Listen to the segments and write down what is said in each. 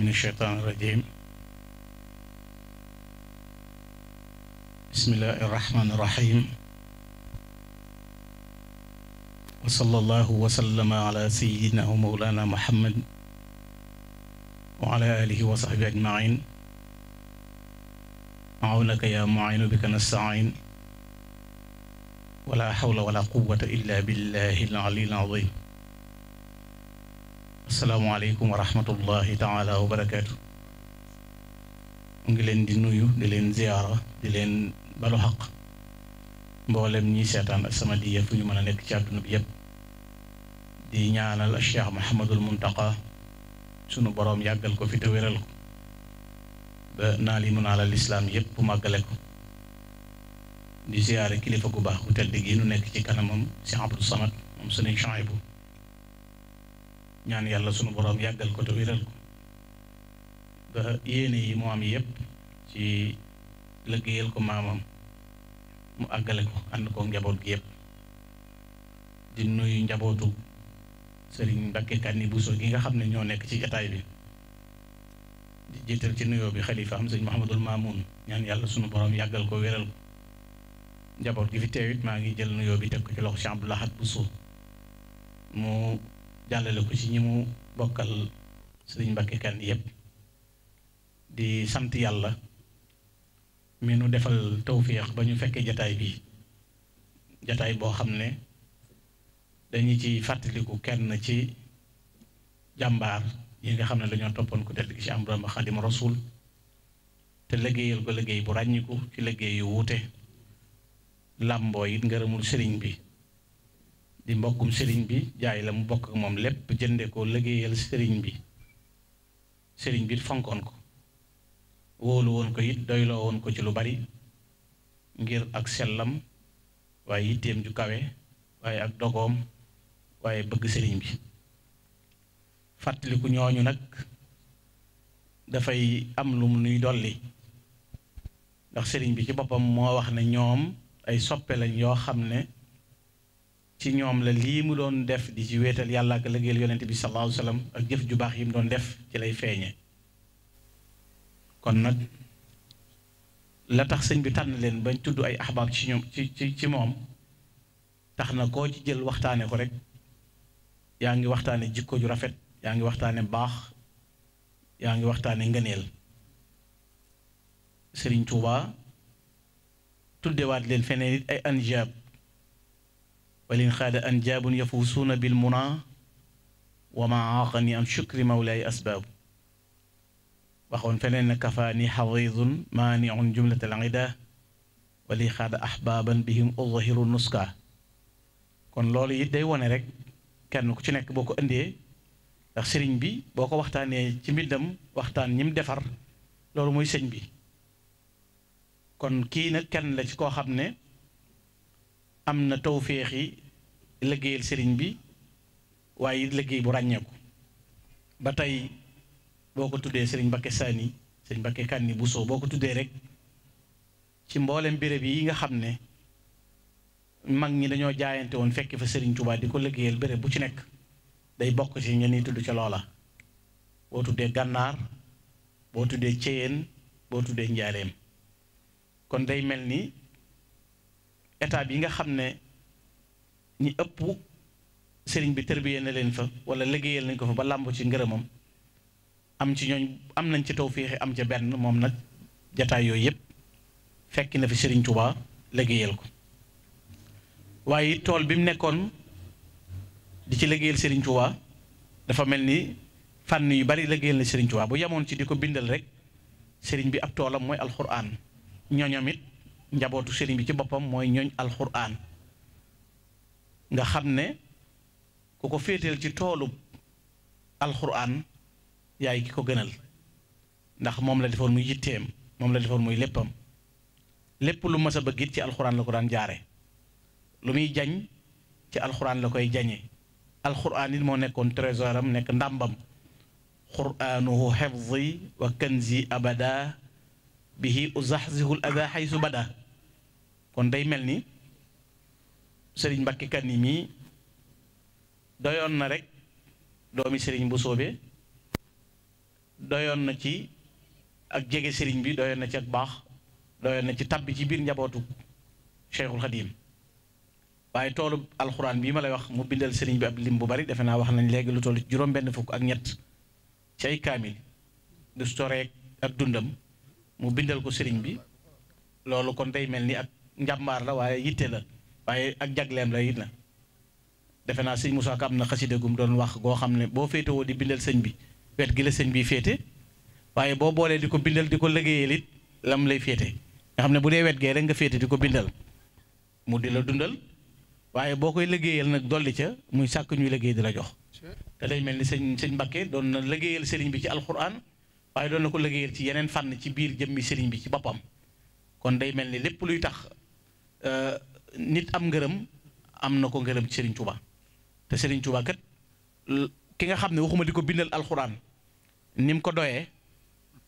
من الشيطان الرجيم بسم الله الرحمن الرحيم وصلى الله وسلم على سيدنا ومولانا محمد وعلى آله وصحبه أجمعين عونك يا معين بك نستعين ولا حول ولا قوة إلا بالله العلي العظيم السلام عليكم ورحمة الله تعالى وبركاته ngi leen di nuyu di leen ziyaara di leen balu xaq mboolem ñi seetaan As-Samadiyya fu ñu mën a nekk ci àdduna bi yépp di ñaanal Cheikh Mouhamadul Muntaqa sunu boroom yàggal ko fi te wéral ko ba naal yi mu naalal lislaam yépp bu màggale ko di ziyaare kilifa gu baax bu tedd gi nu nekk ci kanamam si Abdou Samad moom Sëriñ Chouaïbou ñaan yàlla sunu boroom yàggal ko te wéral ko ba yéene yi mu am yépp ci liggéeyal ko maamam mu àggale ko ànd ko njaboot gi yépp di nuyu njabootu Sëriñ Mbakke Kanni Bousso gi nga xam ne ñoo nekk ci jataay bi di jiital ci nuyoo bi xalifa am sëñ Mouhamadul Mamoun ñaan yàlla sunu borom yàggal ko wéral ko njaboot gi fi teewit maa ngi jël nuyoo bi teg ko ci loxo Cheikh Abdou Lahad Bousso mu jàllale ko ci ñi mu bokkal Sëriñ Mbakke Kanni yépp di sant yàlla mi nu defal tawfiix ba ñu fekkee jataay bi jataay boo xam ne dañu ci fàttaliku kenn ci jàmbaar yi nga xam ne dañoo toppoon ku tedd gi ci Ahmadu Bamba Xaadimu Rasuul te liggéeyal ko liggéey bu ràññiku ci liggéey yu wuute làmboo it ngërëmul sëriñ bi di mbokkum sëriñ bi jaay la mu bokk ak moom lépp jënde ko liggéeyal sëriñ bi fonkoon ko wóolu woon ko it doyloo woon ko ci lu bari ngir ak sellam waaye yitteem ju kawe waaye ak dogoom waaye bëgg sëriñ bi fàttaliku ñooñu nag dafay am lu mu nuy dolli ndax sëriñ bi ci boppam moo wax ne ñoom ay soppe lañ yoo xam ne ci ñoom la lii mu doon def di ci wéetal yàlla ak liggéeyal yonent bi sallallahu alayhi wa sallam ak jëf ju baax yi mu doon def ci lay feeñe kon nag la tax sëñ bi tànn leen bañ tudd ay ahbaab ci ñoom ci moom tax na koo ci jël waxtaane ko rek yaa ngi waxtaane jikko ju rafet yaa ngi waxtaane baax yaa ngi waxtaane ngëneel Sëriñ Tuuba tuddewaat leen feneen it ay anjaab walin xaada anjaabun yafuusuuna bil muna wa ma aaqani am shukri mawlaay asbaab waxoon feneen ne kafaani xaridun maaniun jumlatal ida wali xaada ahbaaban bihim uzahiru nuska kon loolu it day wone rek kenn ku ci nekk boo ko indee ndax sëriñ bi boo ko waxtaanee ci mbindam waxtaan ñim defar loolu mooy sëñ bi kon kii nag kenn la ci koo xam ne am na tawféexi liggéeyal sëriñ bi waaye it liggéey bu ràññeeku ba tey boo ko tuddee sëriñ Mbakke Sani sëriñ Mbakke Kanni Bousso boo ko tuddee rek ci mboolem béréb yi nga xam ne mag ñi dañoo jaayante woon fekk fa Sëriñ Tuubaa di ko liggéeyal béréb bu ci nekk day bokk ci ñenn ñi tudd ca loola boo tuddee gànnaar boo tuddee ceyeen boo tuddee njaareem kon day mel ni étape yi nga xam ne ñi ëpp sëriñ bi tërbiyee na leen fa wala liggéeyal nañ ko fa ba làmb ci ngërëmam am ci ñooñ am nañ ci tawféex am ca benn moom nag jataay yooyu yépp fekk na fi Sëriñ Tuubaa liggéeyal ko waaye tool bi mu nekkoon di ci liggéeyal Sëriñ Tuubaa dafa mel ni fànn yu bari liggéeyal na Sëriñ Tuubaa bu yemoon ci di ko bindal rek sëriñ bi ab toolam mooy alxuraan ñooñam it njabootu sëriñ bi ci boppam mooy ñooñ alxuraan nga xam ne ku ko féeteel ci toolub alxuraan yaay ki ko gënal ndax moom la defoon muy yitteem moom la defoon muy léppam lépp lu mas a bëgg it ci alxuraan la ko daan jaare lu muy jañ ci alxuraan la koy jañe alxuraan it moo nekkoon trésoram nekk ndàmbam quraanuhu xifzi wa kanzi abada bihi uzaxzihul ada xaysu bada kon day mel ni sëriñ Mbakke Kanni mii doyoon na rek doomi sëriñ bu soobee doyoon na ci ak jege sëriñ bi, doyoon na ci ak baax, doyoon na ci tabbi ci biir njabootu Cheikhul Khadim. waaye toolu alxuraan bii ma lay wax mu bindal sëriñ bi ab lim bu bari, defe naa wax nañ léegi lu toll ci juróom-benn fukk ak ñett ci ay kaamil du storeek ak dundam mu bindal ko sëriñ bi. loolu kon day mel ni ak njàmbaar la waaye yitte la, waaye ak jagleem la it la. defe naa sëñ Moussa Ka am na xaside gum doon wax goo xam ne boo féetewoo di bindal sëñ bi wet gi la sëñ bi féete, waaye boo boolee di ko bindal di ko liggéeyal it lam lay féete, nga xam ne bu dee wet gee rek nga féete di ko bindal mu di la dundal, waaye boo koy liggéeyal nag dolli ca muy sàkk ñuy liggéey di la jox. te day mel ni sëñ Mbakke doon na liggéeyal sëriñ bi ci alxuraan, waaye doon na ko liggéeyal ci yeneen fànn ci biir jëmmi sëriñ bi ci boppam. kon day mel ni lépp luy tax nit am ngërëm am na ko ngërëm ci Serigne Touba. te Serigne Touba kat ki nga xam ne waxuma di ko bindal alxuraan ni mu ko doyee,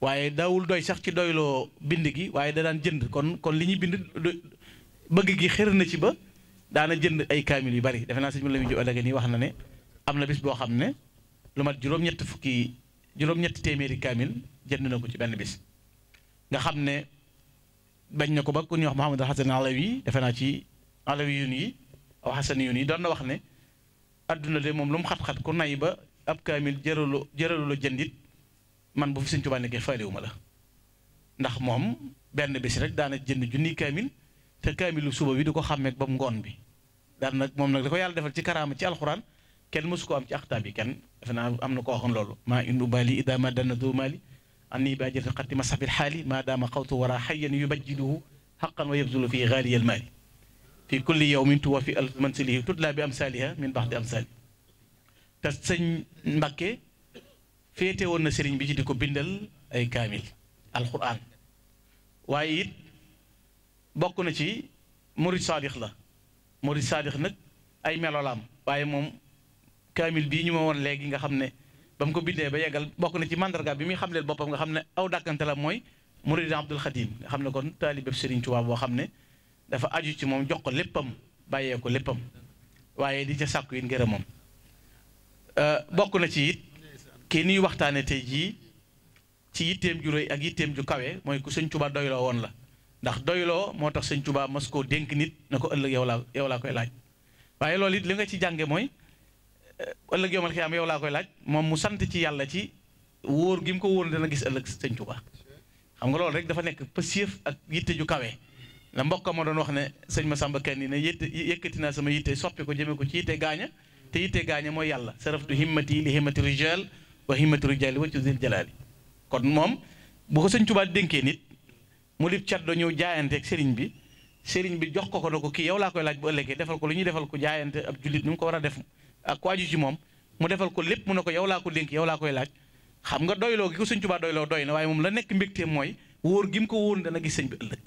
waaye daawul doy sax ci doyloo bind gi, waaye da daan jënd. kon li ñuy bind bëgg gi xër na ci ba daana jënd ay kaamil yu bari. defe naa sëñ bi la muy jóg nii wax na ne am na bis boo xam ne lu mat juróom-ñetti téeméeri kaamil jënd na ko ci benn bis. nga xam ne bañ na ko ba ku ñuy wax Mouhamadou Hassan Alawi, defe naa ci Alawi yun yi aw Hassan yun yi doon na wax ne adduna de moom lu mu xat-xat ku nay ba ab kaamil jëralu la jëndit man bu fi Sëñ Tuubaa nekkee faaliwu ma la. ndax moom benn bis rek daana jënd junniy kaamil, te kaamilu suba bi du ko xàmmeek ba mu ngoon bi. daan nag moom nag da ko yàlla defal ci karaama ci alxuraan kenn mësu ko am ci axtaab yi kenn. defe naa am na ko waxoon loolu maa indu bali ida ma dana du mali anni ba jël xatti masabil xaali maa daama xawtu wara xayyan yubajjiduhu xaqan wa yabzulu fii xaaliyal maali fi kulli yawmin tuwa fi alf mansilihi tutla bi amsaliha min baxdi amsali. te sëñ Mbakke féete woon na sëriñ bi ci di ko bindal ay kaamil alquran, waaye it bokk na ci murid saadix la. murid saadix nag ay melolaam, waaye moom kaamil bii ñu ma woon léegi nga xam ne ba mu ko bindee ba yeggal bokk na ci mandarga bi muy xamleel boppam nga xam ne aw dàkkante la mooy murid Abdul Xadim, nga xam ne kon taalibeb Sëriñ Tuubaa boo xam ne dafa aju ci moom jox ko léppam bàyyee ko léppam, waaye di ca sàkku yi ngërëmam. bokk na ci it kii nuy waxtaane tey jii ci yitteem ju rëy ak yitteem ju kawe mooy ku Sëñ Tuubaa doyloo woon la. ndax doyloo moo tax Sëñ Tuubaa mas koo dénk nit na ko ëllëg yow laa koy laaj. waaye loolu it li nga ci jànge mooy ëllëg yowmal xiyaam yow laa koy laaj, moom mu sant ci yàlla ci wóor gi mu ko wóor dana gis ëllëg Sëñ Tuubaa. xam nga loolu rek dafa nekk pësief ak yitte ju kawe. la mbokka ma doon wax ne sëñ Masamba Kanni ne yëkkati naa sama yitte soppi ko jëmee ko ci yitte gaaña, te yitte gaaña mooy yàlla. saraftu himmati li himmati rijal wa himmati rijali wa ci zil jalaali. kon moom bu ko Sëñ Tuubaa dénkee nit mu lib caddo ñëw jaayante ak sëriñ bi jox ko na ko kii yow laa koy laaj bu ëllëgee defal ko lu ñuy defal ko jaayante ab jullit ni mu ko war a def ak ko aju ci moom mu defal ko lépp mu ne ko yow laa ko dénk yow laa koy laaj. xam nga doyloo gi ko Sëñ Tuubaa doyloo doy na, waaye moom la nekk mbégteem mooy wóor gi mu ko wóor dana gis sëñ bi ëllëg,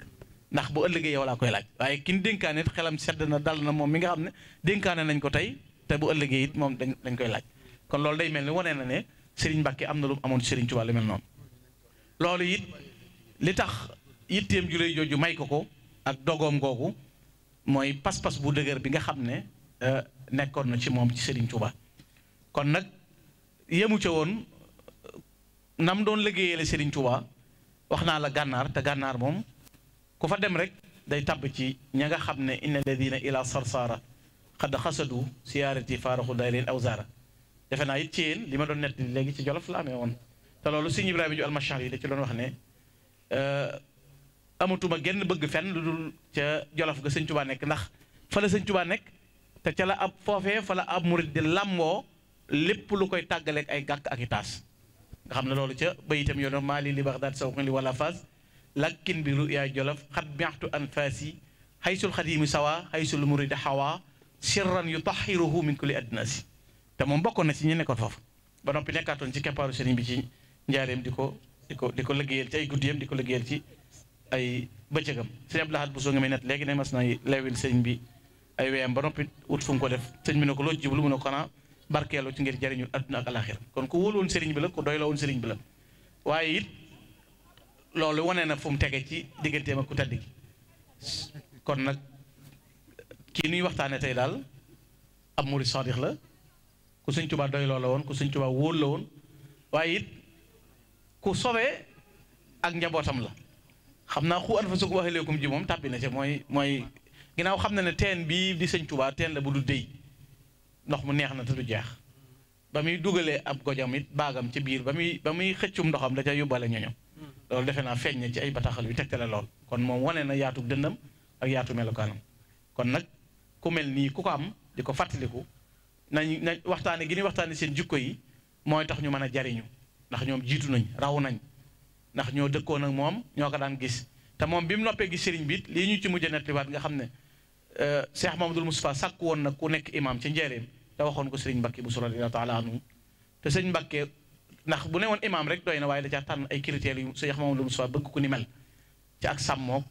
ndax bu ëllëgee yow laa koy laaj. waaye kin dénkaane it xelam sedd na dal na moom mi nga xam ne dénkaane nañ ko tey te bu ëllëgee it moom dañ koy laaj. kon loolu day mel ni wane na ne Sëriñ Mbàkke am na lu amoon Sëriñ Tuubaa lu mel noonu. loolu it li tax yitteem ju rëy jooju may ko ak dogoom googu mooy pas-pas bu dëgër bi nga xam ne nekkoon na ci moom ci Sëriñ Tuubaa. kon nag yemu ca woon nam doon liggéeyale Sëriñ Tuubaa wax naa la gànnaar, te gànnaar moom ku fa dem rek day tabb ci ña nga xam ne inna alladina ila sarsara xad xasadu siyaarati faaraxu day leen awzaara. defe naa it ci yéen li ma doon nett léegi ci Jolof la amee woon, te loolu sëñ Ibrahima ju almachar yi da ci doon wax ne amatuma genn bëgg fenn lu dul ca Jolof ga Sëñ Tuubaa nekk, ndax fa la Sëñ Tuubaa nekk te ca la ab foofee fa la ab murit di làmboo lépp lu koy tàggaleeg ay gàkk ak i taas. nga xam ne loolu ca bayitam yoon maa li Baxdaad saw li wala Faas lakkin bi ru yaay Jolof xat biaxtu an faasi xaysul xadimi sawa xaysul muridi xawa sirran yutahiruhu min kulli adnasi. te moom bokkoon na ci ñi nekkoon foofu ba noppi nekkaatoon ci keppaaru sëriñ bi ci njaareem di ko liggéeyal ci ay guddiyam di ko liggéeyal ci ay bëccëgam. sëñ Abdou Lahad bu soo nga may net léegi ne mas nay lewil sëñ bi ay weyam ba noppi wut fu mu ko def sëñ bi ne ko loo jublu mu ne ko xanaa barkeelu ci ngir jariñu àdduna ak alaxira. kon ku wóolu woon sëriñ bi la ku doyloo woon sëriñ bi la, waaye it loolu wane na fu mu tege ci digganteem ak ku tedd gi. kon nag kii nuy waxtaane tey daal ab murid saadix la, ku Sëñ Tuubaa doyloo la woon, ku Sëñ Tuubaa wóol la woon, waaye it ku sobee ak njabootam la xam naa xu anfusakum wa ahliikum ji moom tàbbi na ca mooy ginnaaw xam na ne teen bii di sëñ Tuubaa teen la bu du déy ndox mu neex na te du jeex ba muy dugalee ab gojam it baagam ci biir ba muy xëccum ndoxam da ca yóbbale ñoñom loolu defe naa feeñ na ci ay bataaxal bi tegtale lool kon moom wane na yaatu dëndam ak yaatu melokaanam kon nag ku mel nii ku ko am di ko fàttaliku nañ waxtaane gi ni waxtaane seen jikko yi mooy tax ñu mën a jariñu ndax ñoom jiitu nañ raw nañ ndax ñoo dëkkoon ak moom ñoo ko daan gis te moom bi mu noppee gis sëriñ bi it lii ñu ci mujj a nettaliwaat nga xam ne Cheikh Mamadou Moustapha sàkk woon nag ku nekk imam ci njëreem te waxoon ko sëriñ Mbacke bu radiyallahu taala anhu te sëriñ Mbacke ndax bu ne woon imam rek doy na waaye da caa tànn ay critères yu Cheikh Mamadou Moustapha bëgg ku ni mel ci ak sàmmoog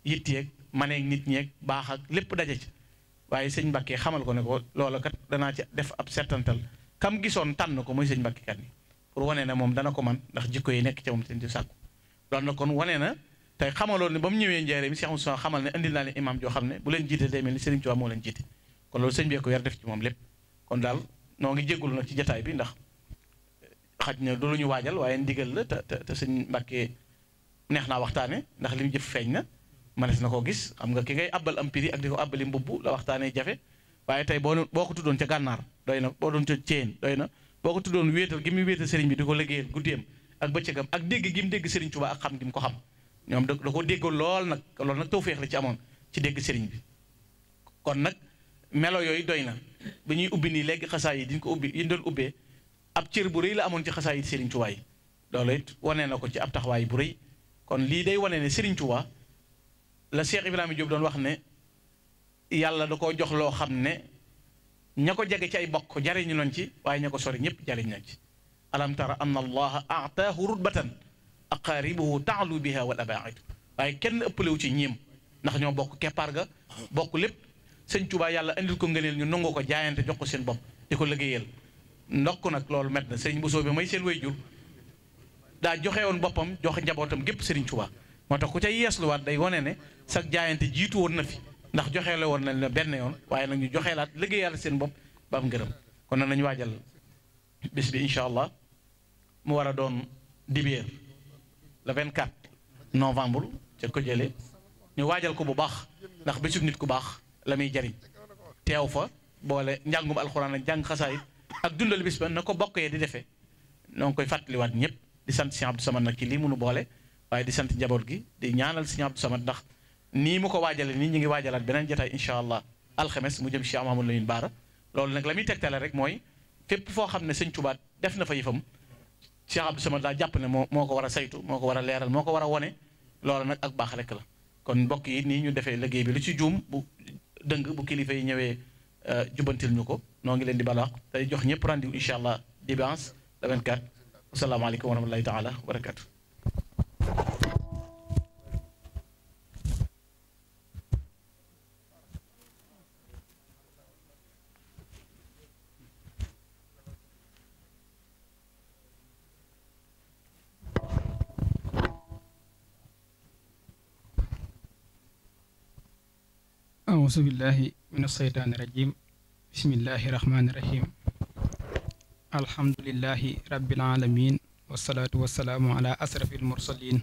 yitteeg maneeg nit ñeeg baax ak lépp daje ci waaye sëñ Mbacke xamal ko ne ko loola kat danaa ci def ab settantal kam gisoon tànn ko mooy sëñ Mbacke kat ni pour wane ne moom dana ko man ndax jikko yi nekk ca moom te di sàkku loolu na kon wane na tey xamaloon ne ba mu ñëwee njëriñ Cheikh Moustapha xamal ne indil naa leen imam joo xam ne bu leen jiite day mel ni Serigne Touba moo leen jiite kon loolu sëñ bi ko yar def ci moom lépp kon daal noo ngi jégalu nag ci jataay bi ndax xaj na du lu ñu waajal waaye ndigal la te sëñ Mbacke neex naa waxtaane ndax li mu jëf feeñ na manes na koo gis xam nga ki ngay abbal am prix ak di ko abbali mbubb la waxtaanee jafe waaye tey boo ko tuddoon ca gànnaar doy na boo doon ca Ceen doy na boo ko tuddoon wéetal gi muy wéetal sëriñ bi di ko liggéeyal guddeem ak bëccëgam ak dégg gi mu dégg sëriñ Touba ak xam gi mu ko xam ñoom da ko déggoon lool nag loolu nag tawfeex la ci amoon ci dégg sëriñ bi kon nag melo yooyu doy na ba ñuy ubbi nii léegi xasaa yi diñ ko ubbi yi doon ubbee ab cër bu rëy la amoon ci xasaa yi sëriñ Touba yi loolu it wane na ko ci ab taxawaay bu rëy kon lii day wane ne sëriñ Touba la Cheikh Ibrahima Diop doon wax ne yàlla da koo jox loo xam ne ña ko jege ci ay bokk jariñu nañ ci waaye ña ko sori ñëpp jariñ nañ ci alam tara anna allaha aataahu rutbatan aqaaribuhu taalu biha wal abaidu waaye kenn ëppalewu ci ñiim ndax ñoo bokk keppaar ga bokk lépp sëñ Tuubaa yàlla indil ko ngëneel ñu nangu ko jaayante jox ko seen bopp di ko liggéeyal ndokk nag loolu met na sëriñ Bousso bi may seen wayjur daa joxe woon boppam joxe njabootam gépp sëriñ Tuubaa moo tax ku ca yeesluwaat day wane ne sax jaayante jiitu woon na fi ndax joxeele woon nañ la benn yoon waaye nag ñu joxeelaat liggéeyal seen bopp ba am ngërëm kon nag nañu waajal bis bi incha allah mu war a doon dibéer le 24 novembre ca ko jëlee ñu waajal ko bu baax ndax bésub nit ku baax la muy jariñ teew fa boole njàngum alxuraan ak jàng xasaayit ak dundal bis ba na ko bokk yee di defee noo ngi koy fàttaliwaat ñëpp di sant Sëñ Abdou Samad nag ci lii mënu boole waaye di sant njaboot gi di ñaanal Sëñ Abdou Samad ndax nii mu ko waajale nii ñu ngi waajalaat beneen jotaay incha allah alxames mu jëm Cheikh Mamadou Lamine Bara loolu nag la muy tegtale rek mooy fépp foo xam ne sëñ Tuubaa def na fa yëfam Cheikh Abdou Samad daa jàpp ne moo ko war a saytu moo ko war a leeral moo ko war a wone loolu nag ak baax rek la kon mbokk yi nii ñu defee liggéey bi lu ci juum bu dëng bu kilifa yi ñëwee jubantil ñu ko noo ngi leen di balaax tey jox ñëpp rendez-vous incha allah dimanche le 24 asalaamaaleykum wa rahmatulahi taala wa barakatu أعوذ بالله من الشيطان الرجيم بسم الله الرحمن الرحيم الحمد لله رب العالمين والصلاة والسلام على أشرف المرسلين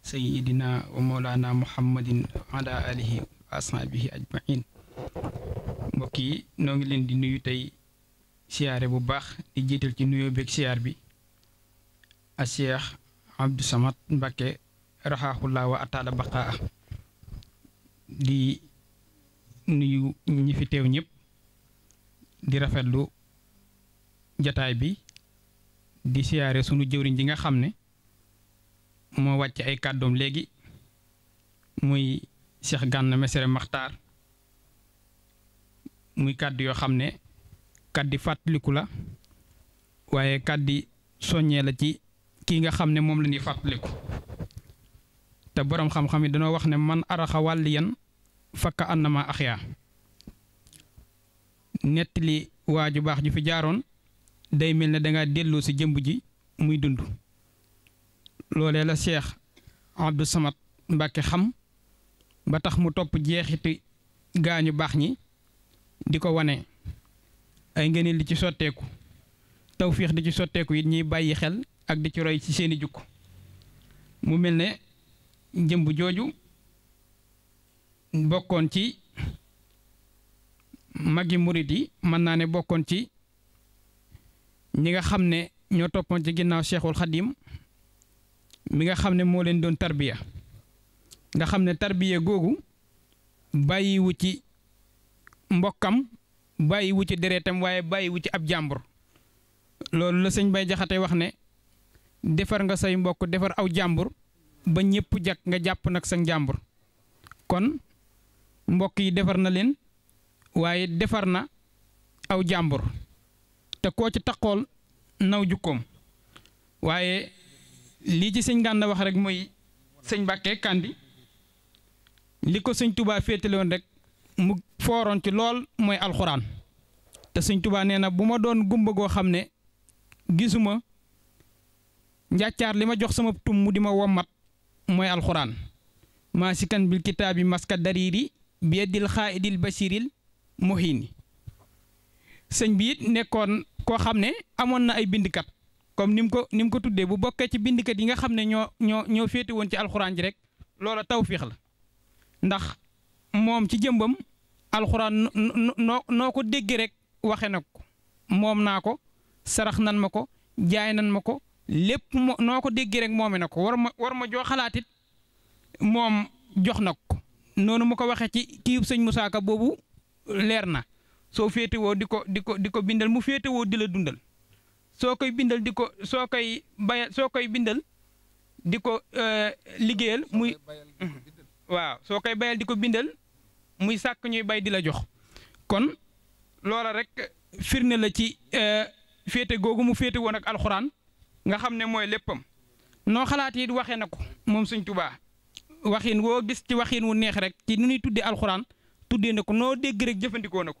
سيدنا ومولانا محمد وعلى آله وأصحابه أجمعين mbokk yi noo ngi leen di nuyu tey siyaare bu baax di jiital ci nuyoo beeg siyaar bi a Cheikh Abdou Samad Mbacké raxaaxullaa wa ataala baqaa di nuyu ñi fi teew ñëpp di rafetlu jataay bi di siyaare sunu jëwriñ ji nga xam ne moo wàcc ay kàddoom léegi muy Cheikh Gana Messere Maxtaar muy kàddu yoo xam ne kàddi fàttaliku la waaye kàddi soññee la ci kii nga xam ne moom la ñuy fàttaliku te boroom xam-xam yi dañoo wax ne man araxa wàlliyan fakka annama axyaa nettali waa ju baax ju fi jaaroon day mel ne danga delloo ci jëmb ji muy dund loolee la Cheikh Abdou Samad Mbacké xam ba tax mu topp jeexiti gaañu baax ñi di ko wane ay ngëneel li ci sotteeku tawfiix di ci sotteeku it ñuy bàyyi xel ak di ci roy ci seeni jukko mu mel ne jëmb jooju bokkoon ci magi murit yi mën naa ne bokkoon ci ñi nga xam ne ñoo toppoon ci ginnaaw Cheikhul Khadim mi nga xam ne moo leen doon tarbiya nga xam ne tarbiya googu bàyyiwu ci mbokkam bàyyiwu ci deretam waaye bàyyiwu ci ab jàmbur loolu la sëñ Bay Jaxate wax ne defar nga say mbokk defar aw jàmbur ba ñépp jak nga jàpp nag sa jàmbur kon mbokk yi defar na leen waaye defar na aw jàmbur te koo ci taqool naw jukkoom waaye lii ci sëñ Gànna wax rek mooy sëñ Mbàkke Kandi li ko sëñ Touba féetale woon rek mu fooroon ci lool mooy alxuraan te sëñ Touba nee na bu ma doon gumba goo xam ne gisuma njàccaar li ma jox sama tum mu di ma wommat mooy alxuraan maa si kan bil kitaabi maska dariri bi yeddil xaaidil basiril muhini sëñ bi it nekkoon koo xam ne amoon na ay bindkat comme ni mu ko tuddee bu bokkee ci bindkat yi nga xam ne ñoo féete woon ci alxuraan ji rek loola tawfiix la ndax moom ci jëmbam alxuraan noo ko dégg rek waxe na ko moom naa ko sarax nan ma ko jaay nan ma ko lépp noo ko dégg rek moome na ko war ma joo xalaatit moom jox na ko noonu mu ko waxee ci kiib sëñ Musaa Ka boobu leer na soo féetewoo di ko bindal mu féetewoo di la dundal soo koy bindal soo koy bindal di ko liggéeyal muy waaw soo koy bayal di ko bindal muy sàkk ñuy bay di la jox kon loola rek firnde la ci féete googu mu féete woon ak alxuraan nga xam ne mooy léppam noo xalaat yi waxee na ko moom Sëñ Tuubaa waxin woo gis ci waxin wu neex rek ci nu ñuy tuddee alxuraan tuddee na ko noo dégg rek jëfandikoo na ko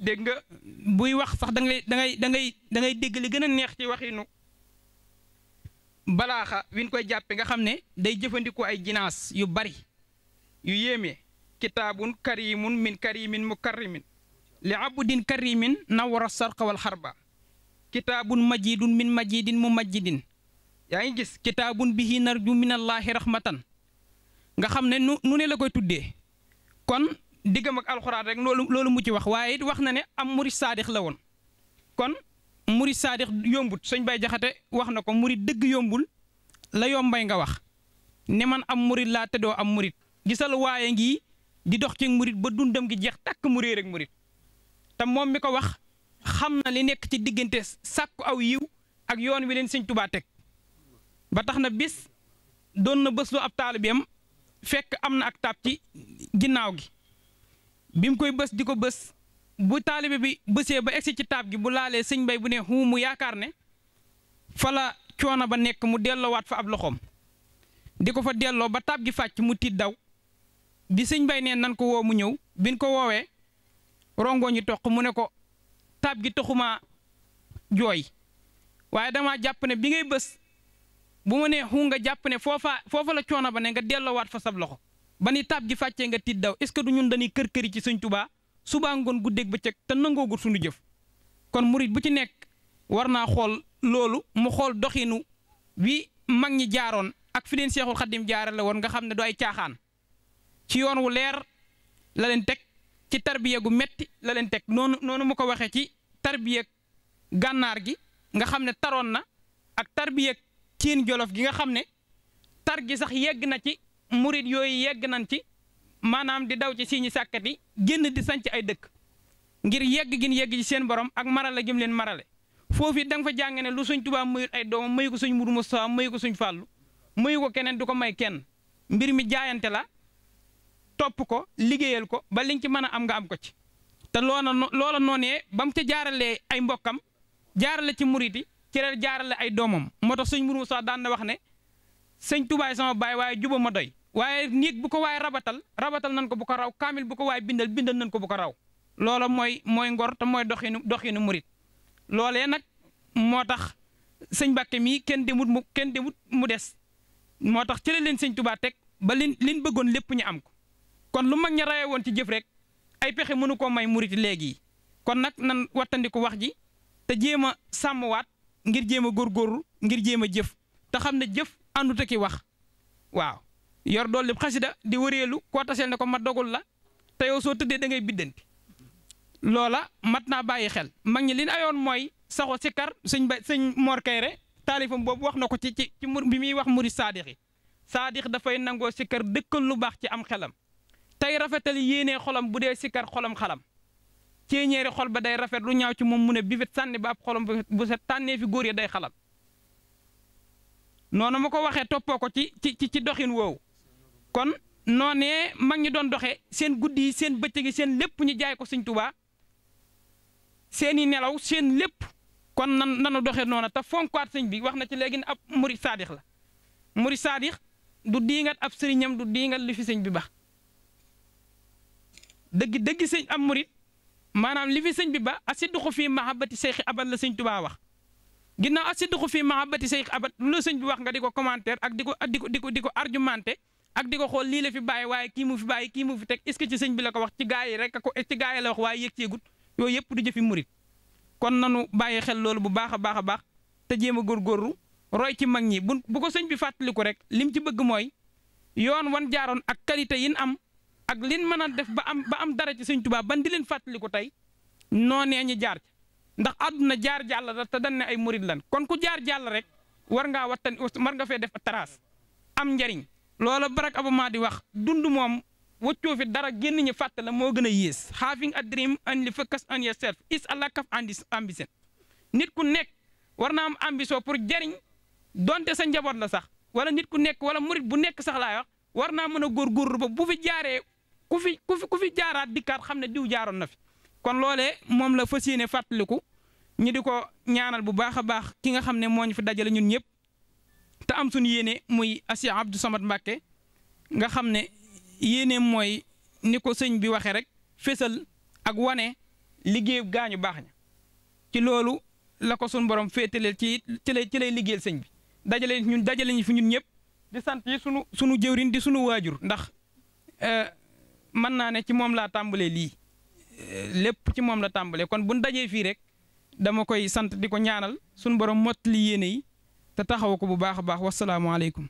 dégg nga buy wax sax da ngay dégg li gën a neex ci waxinu balaaxa wi ñu koy jàppe nga xam ne day jëfandikoo ay jinaas yu bari yu yéeme kitaabun karimun min karimin mukarrimin li abdin karimin nawara sarqa wal xarba kitaabun majidun min majidin mu majidin yaa ngi gis kitaabun bihi narju minallahi rahmatan nga xam ne nu ne la koy tuddee kon diggam ak alxuraan rek loolu mu ci wax waaye it wax na ne am murid saadix la woon kon murid saadix yombut sëñ Bay Jaxate wax na ko murid dëgg yombul la yombay nga wax ne man am murid laa te doo am murid gisal waaye ngi di dox ci murid ba dundam gi jeex takk mu réer ak murid te moom mi ko wax xam na li nekk ci diggante sàkku aw yiw ak yoon wi leen sëñ Tuubaa teg ba tax na bis doon na bés lu ab taalibeem fekk am na ak taab ci ginnaaw gi bi mu koy bës di ko bës bu taalibe bi bësee ba egsi ci taab gi bu laalee sëñ Bay bu ne mu yaakaar ne fa la coono ba nekk mu delloowaat fa ab loxoom di ko fa delloo ba taab gi fàcc mu tiit daw bi sëñ Bay neen nan ko woo mu ñëw bin ko woowee rongo ñi toq mu ne ko taab gi taxuma jooy waaye dama jàpp ne bi ngay bës bu ma nee nga jàpp ne foofa la coono ba ne nga delloowaat fa sab loxo ba ni taab gi fàccee nga tiit daw est-ce que du ñun dañuy kër-këri ci sëñ Tuubaa subaa ngoon guddeeg bëccëg te nangoogut suñu jëf kon murit bu ci nekk war naa xool loolu mu xool doxinu wi mag ñi jaaroon ak fi leen Seexul Xaddim jaarale woon nga xam ne du ay caaxaan ci yoon wu leer la leen teg ci tarbiya gu metti la leen teg noonu mu ko waxee ci tarbiya gànnaar gi nga xam ne taroon na ak tarbiya Ceen Jolof gi nga xam ne tar gi sax yegg na ci murit yooyu yegg nañ ci maanaam di daw ci siiñi sàkkat yi génn di sanc ay dëkk ngir yegg gin yegg ci seen borom ak marale gim leen marale foofu it da nga fa jàng ne lu Sëñ Tuubaa mayut ay doomam mayu ko Sëñ Mudu Mustafaa mayu ko Sëñ Fàllu mayu ko keneen du ko may kenn mbir mi jaayante la topp ko liggéeyal ko ba liñ ci mën a am nga am ko ci te loola noonee ba mu ca jaaralee ay mbokkam jaarale ci murit yi ci la jaarale ay doomam moo tax Sëñ Mudu Mustafaa daan na wax ne Sëñ Tuubaa sama baay waaye juba ma doy waaye néeg bu ko waaye rabatal nan ko bu ko raw kaamil bu ko waaye bindal nan ko bu ko raw loola mooy ngor te mooy doxinu murit loolee nag moo tax sëñ Mbàkke mii kenn demut mu des moo tax ci la leen sëñ Tuubaa teg ba liñ bëggoon lépp ñu am ko kon lu mag ña rawee woon ci jëf rek ay pexe mënu koo may murit léegi kon nag nan wattandiku wax ji te jéem a sàmmwaat ngir jéem a góorgóorlu ngir jéem a jëf te xam ne jëf àndut ak i wax waaw yor dolli xasida di wëreelu koo taseel ne ko ma dogul la te yow soo tëddee da ngay biddanti loola mat naa bàyyi xel mag ñi li ñu ayoon mooy saxo sikkar sëñ Mor Kayre taalifam boobu wax na ko ci bi muy wax murid saadix yi saadix dafay nangoo sikkar dëkkal lu baax ci am xelam tey rafetal yéenee xolam bu dee sikkar xolam xalam ceeñeeri xol ba day rafet lu ñaaw ci moom mu ne bi fet sànni ba ab xolam bu set tànnee fi góor ya day xalam noonu ma ko waxee toppoo ko ci doxin woowu kon noonee mag ñi doon doxee seen guddi yi seen bëccëg yi seen lépp ñu jaay ko Sëñ Tuubaa seeni nelaw seen lépp kon nanu doxee noona te fonkaat sëñ bi wax na ci léegi ne ab murid saadix la murid saadix du diingat ab sëriñam du diingat li fi sëñ bi ba dëgg sëñ ab murid maanaam li fi sëñ bi ba asidduqu fii mahabbati seyxi abad la Sëñ Tuubaa wax ginnaaw asidduqu fii mahabbati seyxi abad lu la sëñ bi wax nga di ko commentaire ak di ko argumenté ak di ko xool lii la fi bàyyi waaye kii mu fi bàyyi kii mu fi teg est-ce que ci sëñ bi la ko wax ci gaa yi rek ci gaa yi la wax waaye yëg ceegut yooyu yëpp du jëfi murit kon nanu bàyyi xel loolu bu baax a baax a baax te jéem a góorgóorlu roy ci mag ñi bu ko sëñ bi fàttaliku rek lim ci bëgg mooy yoon wan jaaroon ak qualité yin am ak lin mën a def ba am dara ci Sëñ Tuubaa ban di leen fàttaliku tey noonee ñu jaar ci ndax àdduna jaar jàll la te dañ ne ay murit lan kon ku jaar jàll rek war nga fee def trace am njariñ loola Barack Obama di wax dund moom wëccoo fi dara génn ñi fàtte la moo gën a yées having a dream and focus on yourself is a lack of ambition nit ku nekk war na am ambition pour jariñ donte sa njaboot la sax wala nit ku nekk wala murit bu nekk sax laay wax war naa mën a góorgóorlu ba bu fi jaaree ku fi jaaraat dikkaat xam ne diw jaaroon na fi kon loolee moom la fas yéene fàttaliku ñi di ko ñaanal bu baax a baax ki nga xam ne moo ñu fi dajale ñun ñëpp te am suñu yéene muy Cheikh Abdou Samad Mbacké nga xam ne yéene mooy ni ko sëñ bi waxee rek fésal ak wane liggéeyu gaañu baax ña ci loolu la ko suñu borom féetaleel ci lay liggéeyal sëñ bi dajale ñu fi ñun ñëpp di sant yi sunu jëwrin di sunu waajur ndax mën naa ne ci moom laa tàmbalee lii lépp ci moom la tàmbalee kon buñ dajee fii rek dama koy sant di ko ñaanal sunu borom mottali yéene yi te taxaw ko bu baax a baax wasalaamaaleykum.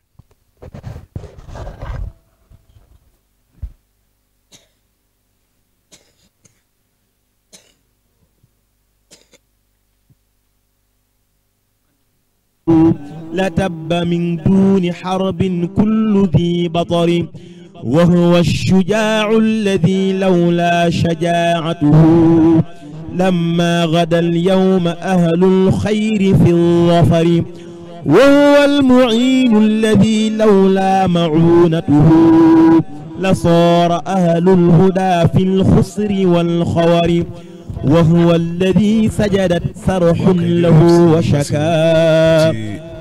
لتب من دون حرب كل ذي بطر وهو الشجاع الذي لولا شجاعته لما غدا اليوم أهل الخير في الظفر وهو المعين الذي لولا معونته لصار أهل الهدى في الخسر والخور وهو الذي سجدت سرح له وشكا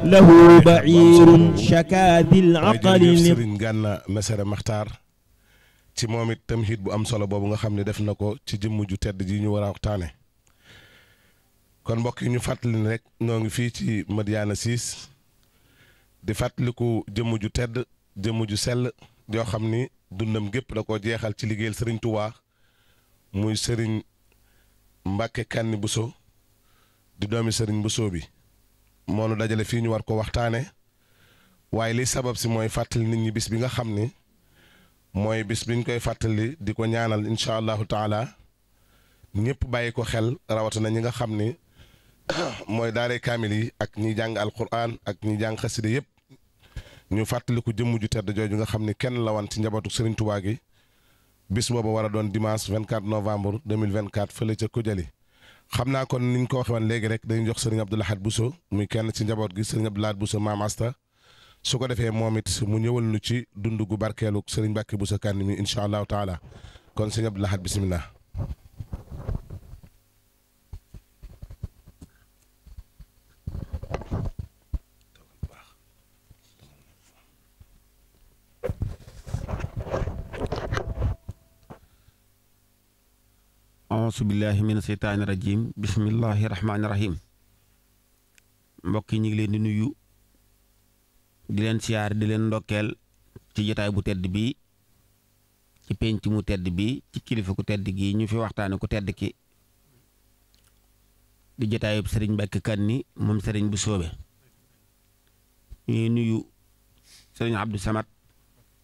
له بعير شكا ذي العقل Sëriñ Gana Messere Maxtaar ci moom it tamhid bu am solo boobu nga xam ne def na ko ci jëmm ju tedd ji ñu war a waxtaane kon mbokk yi ñu fàttali ne rek ñoo ngi fii ci Madiyana 6 di fàttaliku jëmm ju tedd jëmm ju sell joo xam ni dundam gépp da ko jeexal ci liggéeyal Sëriñ Tuubaa muy Sëriñ Mbàkke Kanni Buso di doomi Sëriñ Buso bi moo nu dajale fii ñu war ko waxtaane waaye li sabab si mooy fàttali nit ñi bis bi nga xam ni mooy bis biñ koy fàttali di ko ñaanal incha allahu taala ñëpp bàyyi ko xel rawatina ñi nga xam ni mooy daaree kaamil yi ak ñi jàng alquran ak ñi jàng xasida yëpp ñu fàttaliku jëmm ju tedd jooju nga xam ni kenn la wan ci njabootu Sëriñ Tuubaa gi bis boobu war a doon dimanche 24 novembre 2024 fële ca Kujali xam naa kon niñ ko waxee woon léegi rek dañuy jox Sëriñ Abdou Lahad Bousso muy kenn ci njaboot gi Sëriñ Abdou Lahad Bousso Maam Asta su ko defee moom it mu ñëwal nu ci dund gu barkeelu Sëriñ Mbàkke Bousso Kanni mi incha allahu taala kon Sëriñ Abdou Lahad bisimilah. auzu billahi mina seytaani rajim bismillahi rahmaani rahim mbokk yi ñu ngi leen di nuyu di leen siyaar di leen ndokkeel ci jotaay bu tedd bi ci penc mu tedd bi ci kilifa ku tedd gi ñu fi waxtaane ku tedd ki di jotaayub sëriñ Mbàkke Kanni moom sëriñ bu soobe ñuy nuyu sëriñ Abdou Samad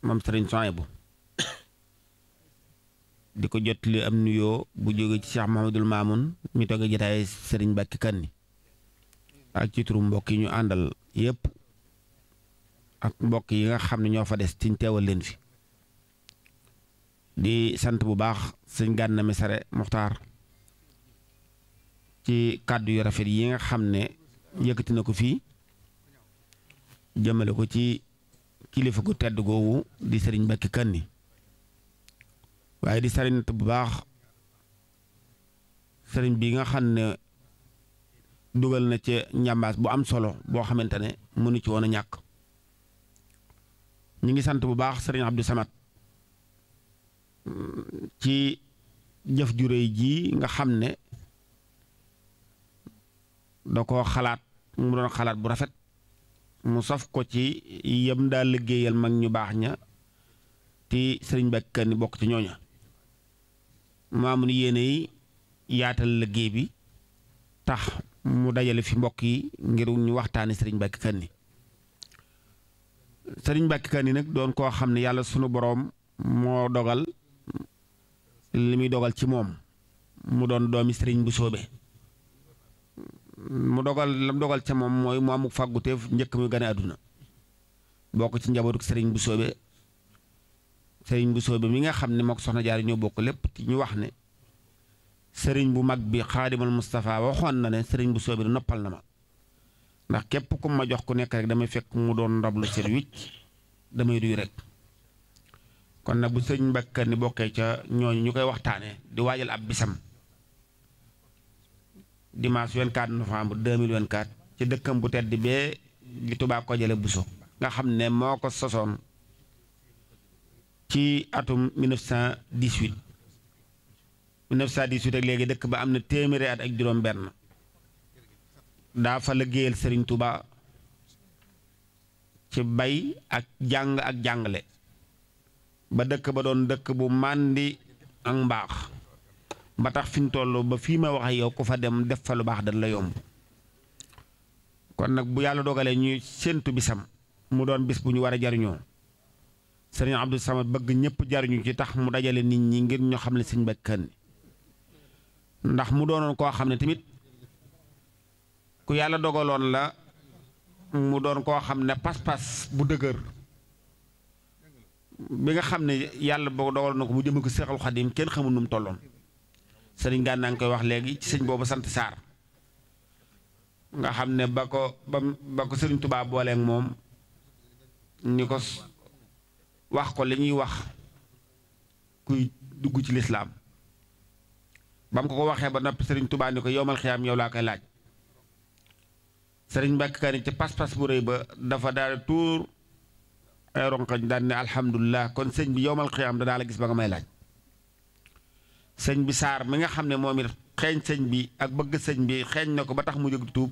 moom sëriñ Sohaybu di ko jotli am nuyoo bu jóge ci Cheikh Mahamadul Mamoun mi toog jotaay sëriñ Mbàkke Kanni ak ci turu mbokk yi ñu àndal yépp ak mbokk yi nga xam ne ñoo fa des tiñ teewal leen fi di sant bu baax sëñ Gana Messere Muxtaar ci kàddu yu rafet yi nga xam ne yëkkati na ko fii jëmale ko ci kilifa gu tedd googu di sëriñ Mbàkke Kanni waaye di sant bu baax sëriñ bi nga xam ne dugal na ci njàmbaas bu am solo boo xamante ne mënu ci woon a ñàkk ñu ngi sant bu baax sëriñ Abdou Samad ci jëf ju réy ji nga xam ne da ko xalaat mu doon xalaat bu rafet mu sof ko ci yem daal liggéeyal mag ñu baax ña te sëriñ Mbàkke Kanni bokk ci ñooña maamu ni yéene yi yaatal liggéey bi tax mu dajale fi mbokk yi ngir ñu waxtaane sëriñ Mbàkke Kanni sëriñ Mbàkke Kanni nag doon koo xam ne yàlla sunu boroom moo dogal li muy dogal ci moom mu doon doomi sëriñ bu soobe mu dogal lam dogal ca moom mooy mu amuk fàgguteef njëkk muy gane àdduna bokk ci njabootu sëriñ bu soobe mi nga xam ne moo ko soxna Jaara ñoo bokk lépp ñu wax ne sëriñ bu mag bi xaadimal Moustapha waxoon na ne sëriñ bu soobe noppal na ma ndax képp ku ma jox ku nekk rek damay fekk mu doon ndab lu set wicc damay duy rek kon nag bu sëriñ Mbàkke Kanni bokkee ca ñooñu ñu koy waxtaanee di waajal ab bisam dimanche 24 novembre 2024 ci dëkkam bu tedd bee di Touba Kodialé Bousso nga xam ne moo ko sosoon ci atum 1918 ak léegi dëkk ba am na téeméeri at ak juróom benn daa fa liggéeyal sëriñ Touba ci bay ak jàng ak jàngale ba dëkk ba doon dëkk bu màndi ak mbaax ba tax fi ñu toll ba fii ma wax yow ku fa dem def fa lu baax dañ la yomb kon nag bu yàlla dogalee ñuy séentu bisam mu doon bis bu ñu war a jariñoo sëriñ Abdou Samad bëgg ñëpp jariñu ci tax mu dajale nit ñi ngir ñu xam ne sëriñ Mbàkke Kanni ndax mu doonoon koo xam ne tamit ku yàlla dogaloon la mu doon koo xam ne pas-pas bu dëgër bi nga xam ne yàlla boo dogal na ko mu jëm ko Seexul Xadim kenn xamul nu mu tolloon sëriñ Gana ngi koy wax léegi ci sëñ boobu sant Saar nga xam ne ba ko sëriñ Touba booleeg moom ni ko wax ko li ñuy wax kuy dugg ci lislaam ba mu ko waxee ba noppi sëriñ Touba ni ko yowmal xiyaam yow laa koy laaj sëriñ Mbàkke Kanni ci pas-pas bu rëy ba dafa daal tuur ay ronkañ daan ne alhamdulilah kon sëñ bi yowmal xiyaam danaa la gis ba nga may laaj sëñ bi Saar mi nga xam ne moom it xeeñ sëñ bi ak bëgg sëñ bi xeeñ na ko ba tax mu jóg tuub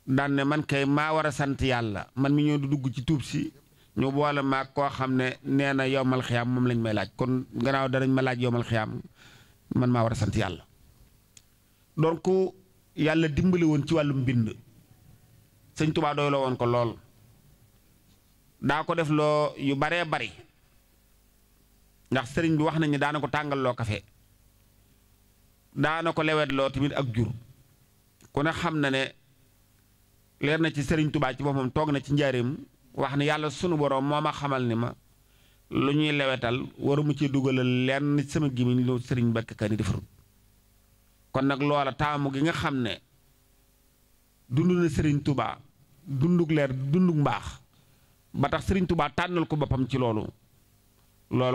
daan ne man kay maa war a sant yàlla man mi ñëw di dugg ci tuub si ñu boole maa koo xam ne nee na yowmal xiyaam moom lañ may laaj kon gannaaw danañ ma laaj yowmal xiyaam man maa war a sant yàlla doon ku yàlla dimbali woon ci wàllum mbind sëñ Tuubaa doy loo woon ko lool daa ko def loo yu baree bari ndax sëriñ bi wax nañu daana ko tàngal loo kafe daana ko lewet loo tamit ak jur ku ne xam na ne leer na ci sëriñ Tuubaa ci boppam toog na ci njaareem wax ne yàlla sunu boroom moo ma xamal ni ma lu ñuy lewetal waru mu ci dugalal lenn sama gémmiñ lu sëriñ Mbàkke Kanni defarul kon nag loola taamu gi nga xam ne dund na sëriñ Touba dundug leer dundug mbaax ba tax sëriñ Touba tànnal ko boppam ci loolu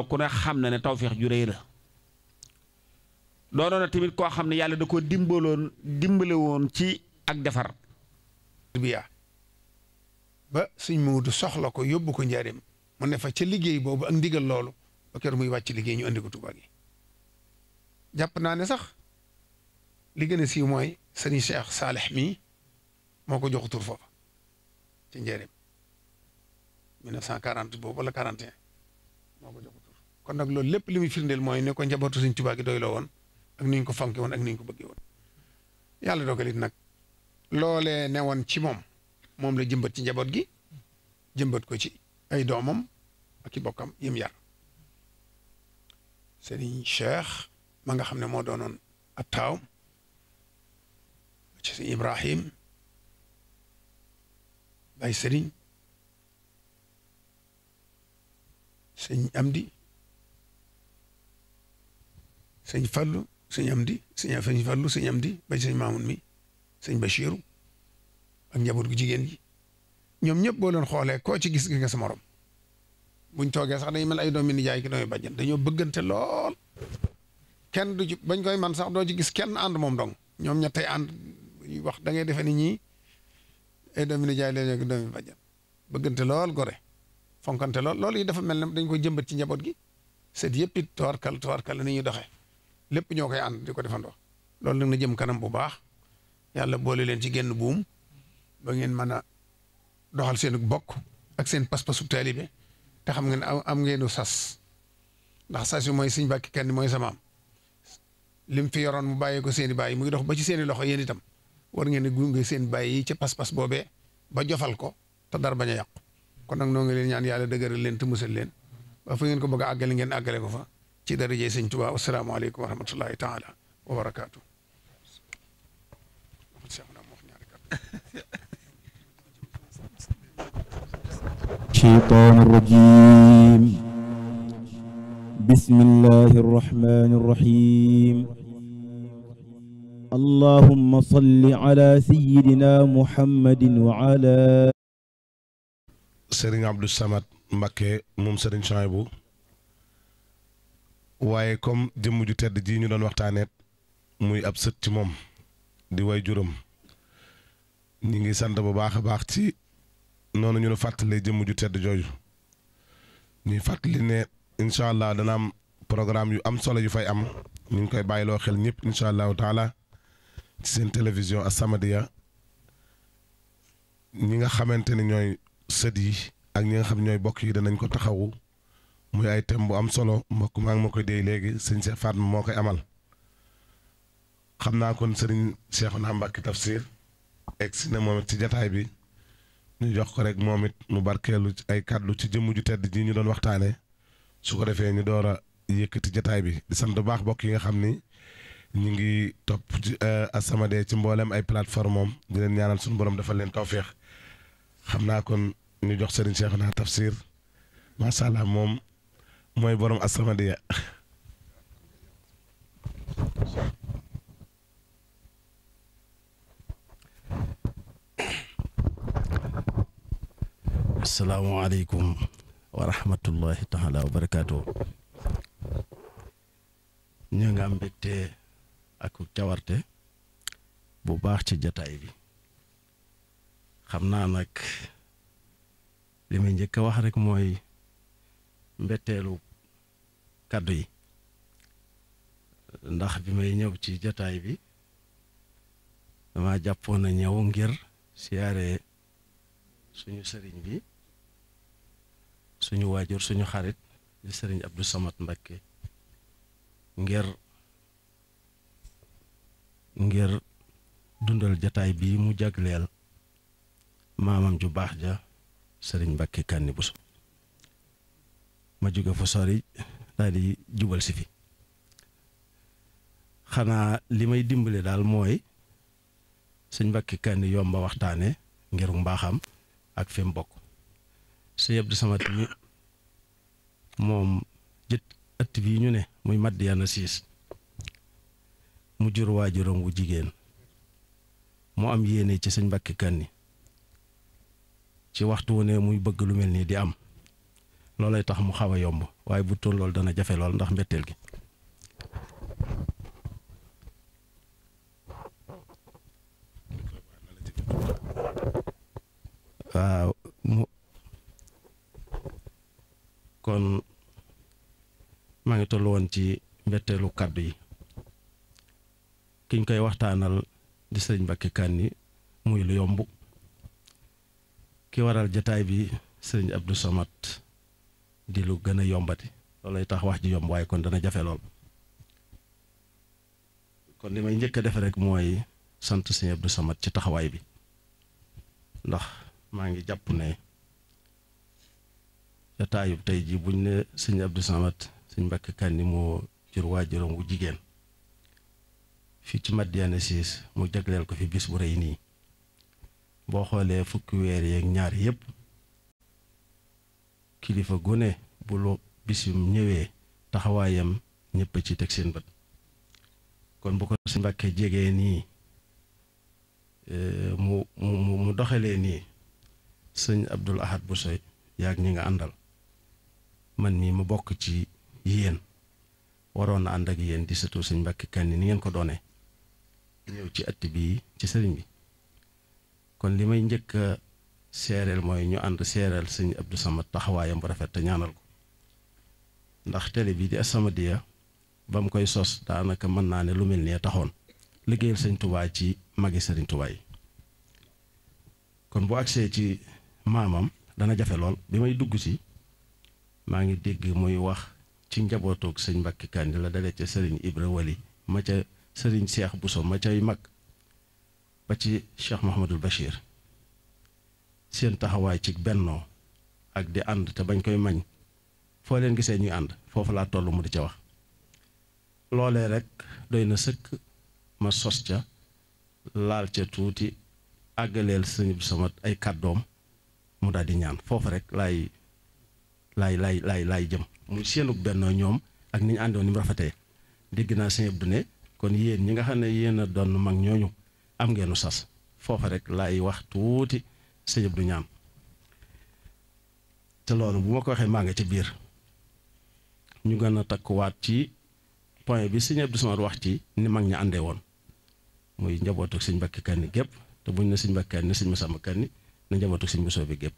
ku ne xam na ne tawféex ju réy la doonoon na tamit koo xam ne yàlla da ko dimbale woon ci ak defar biya ba suñ Muudu soxla ko yóbbu ko njaareem mu ne fa ca liggéey boobu ak ndigal loolu ba kër muy wàcc liggéey ñu andi ko Touba gi jàpp naa ne sax li gën a siiw mooy sëriñ Cheikh Saalih mii moo ko jox tur foofa ci njaareem 1940 boobu wala 41 moo ko jox tur kon nag loolu lépp li muy firndeel mooy ne ko njabootu Sëriñ Tuubaa gi doy loo woon ak ni ñu ko fonke woon ak ni ñu ko bëggee woon yàlla dogalit nag loolee newoon ci moom la jëmbat ci njaboot gi jëmbat ko ci ay doomam ak i bokkam yim yar Serigne Cheikh ma nga xam ne moo doonoon ab taaw ci Serigne Ibrahim Baye Serigne Serigne Amdi Serigne Fallou Serigne Amdi Serigne Fallou Serigne Amdi ba Serigne Mamoun mi Serigne Bachirou ak njaboot gu jigéen ji ñoom ñëpp boo leen xoolee koo ci gis nga sa morom buñ toogee sax dañu mel ay doomi nijaay ki doomi bàjjan dañoo bëggante lool kenn du ci bañ koy man sax doo ci gis kenn ànd moom dong ñoom ñettay ànd wax da ngay defee ni ñii ay doomi nijaay leen ak doomi bàjjan bëggante lool gore fonkante lool loolu yi dafa mel ne dañ koy jëmbat ci njaboot gi set yëpp it tuwarkal ni ñuy doxee lépp ñoo koy ànd di ko defandoo loolu nag na jëm kanam bu baax yàlla boole leen ci genn buum ba ngeen mën a doxal seen bokk ak seen pas-pasu taalibe te xam ngeen am ngeenu sas ndax sas yi mooy Sëñ Mbàkke Kanni mooy sa maam lim fi yoroon mu bàyyee ko seen i bàyyi mu ngi dox ba ci seen i loxo yéen itam war ngeen a gunge seen bàyyi yi ca pas-pas boobee ba jofal ko te dara bañ a yàqu kon nag noo ngi leen ñaan yàlla dëgëral leen te musal leen ba fa ngeen ko bëgg a àggale ngeen àggale ko fa ci darajee Sëñ Tuubaa wasalaamaaleykum wa rahmatullahi taala wa barakaatu. الشيطان الرجيم بسم الله الرحمن الرحيم اللهم صل على سيدنا محمد وعلى Serigne Abdou Samad Mbacké moom Serigne Chouaïbou waaye comme jëmm ju tedd ji ñu doon waxtaaneet muy ab sët ci moom di way juróom ñi ngi sant bu baax a baax ci noonu ñu nu fàttalee jëmm ju tedd jooju ñuy fàttali ne incha allah dana am programme yu am solo yu fay am ñu ngi koy bàyyiloo xel ñëpp incha allahu taala ci seen télévision As-Samadiyya ñi nga xamante ni ñooy sët yi ak ñi nga xam ñooy bokk yi danañ ko taxawu muy ay thème bu am solo mbokk maa ngi ma koy déy léegi sëñ Cheikh Fatma moo koy amal xam naa kon sëriñ Cheikhouna Mbacké Tafsir egg si ne moom it ci jataay bi ñu jox ko rek moom it mu barkeelu ay kàddu ci jëmm ju tedd ji ñu doon waxtaanee su ko defee ñu door a yëkkati jataay bi di sant bu baax bokk yi nga xam ni ñu ngi topp ci As-Samadiyya ci mboolem ay plateforme moom di leen ñaanal suñu borom defal leen tawféex xam naa kon ñu jox Serigne Cheikhouna Tafsir macha allah moom mooy borom As-Samadiyya. asalaamaaleykum wa rahmatullahi taala wa barakaatu. ñu nga am mbégte ak cawarte bu baax ci jataay bi xam naa nag li may njëkk a wax rek mooy mbetteelu kàddu yi ndax bi may ñëw ci jataay bi dama jàppoon a ñëw ngir siyaare suñu sëriñ bi suñu waajur suñu xarit di sëriñ Abdou Samad Mbacké ngir dundal jataay bi mu jagleel maamam ju baax ja sëriñ Mbacké Kanni Bousso ma jóge fa sori daal di jubal si fi xanaa li may dimbale daal mooy sëñ Mbacké Kanni yomba waxtaane ngir mbaaxam ak fi mu bokk sëñ Abdou Samad mi moom jët ëtt bii ñu ne muy Madiyana Siis mu jur waajuram wu jigéen mu am yéene ci sëñ Mbacké Kanni ci waxtu wu ne muy bëgg lu mel nii di am loolay tax mu xaw a yomb waaye bu toon loolu dana jafe lool ndax mbetteel gi waaw kon maa ngi toll woon ci mbetteelu kàddu yi kiñ koy waxtaanal di sëriñ Mbacké Kanni muy lu yomb ki waral jataay bi sëriñ Abdou Samad di lu gën a yombati loolay tax wax ji yomb waaye kon dana jafe lool kon li may njëkk a def rek mooy sant sëñ Abdou Samad ci taxawaay bi ndax maa ngi jàpp ne jataayub tey ji buñ ne sëñ Abdou Samad sëñ Mbàkke Kanni moo jur waajuram wu jigéen fii ci Madiyana siis mu jagleel ko fi bis bu rëy nii boo xoolee fukki weer yeeg ñaar yépp kilifa gune bu lu bisum ñëwee taxawaayam ñëpp ci teg seen bët kon bu ko sëñ Mbàkke jegee nii mu doxalee nii sëñ Abdul Ahad Bousso yaag ñi nga àndal man mii ma bokk ci yéen waroon na ànd ak yéen di sëtu sëñ Mbàkke Kanni ni ngeen ko doone ñëw ci ëtt bii ci sëriñ bi kon li may njëkk a seereel mooy ñu ànd seereel sëñ Abdou Samad taxawaayam bu rafet te ñaanal ko ndax télé bi di As-Samadiyya ba mu koy sos daanaka mën naa ne lu mel nee taxoon liggéeyal sëñ Tuubaa ci magi sëriñ Tuubaa yi kon bu agsee ci maamam dana jafe lool bi may dugg si maa ngi dégg muy wax ci njabootoog sëñ Mbàkke Kanni la dale ca sëriñ Ibra Wali ma ca sëriñ Seex Buso ma cay mag ba ci Cheikh Mouhamadul Bachir seen taxawaay ci bennoo ak di ànd te bañ koy mañ foo leen gisee ñuy ànd foofu laa toll mu di ca wax loolee rek doy na sëkk ma sos ca laal ca tuuti àggaleel sëñ Abdou Samad ay kàddoom mu daal di ñaan foofu rek laay jëm muy seenug bennoo ñoom ak ni ñu àndoon ni mu rafetee dégg naa sëñ Abdou ne kon yéen ñi nga xam ne yéen a doon mag ñooñu am ngeenu sas foofa rek laay wax tuuti sëñ Abdou ñaan te loolu bu ma ko waxee maa nga ci biir ñu gën a takkuwaat ci point bi sëñ Abdou Samad wax ci ni mag ñi àndee woon muy njabootu sëñ Mbàkke Kanni gépp te buñ ne sëñ Mbàkke Kanni sëñ Masamba Kanni na njabootu sëñ Bousso bi gépp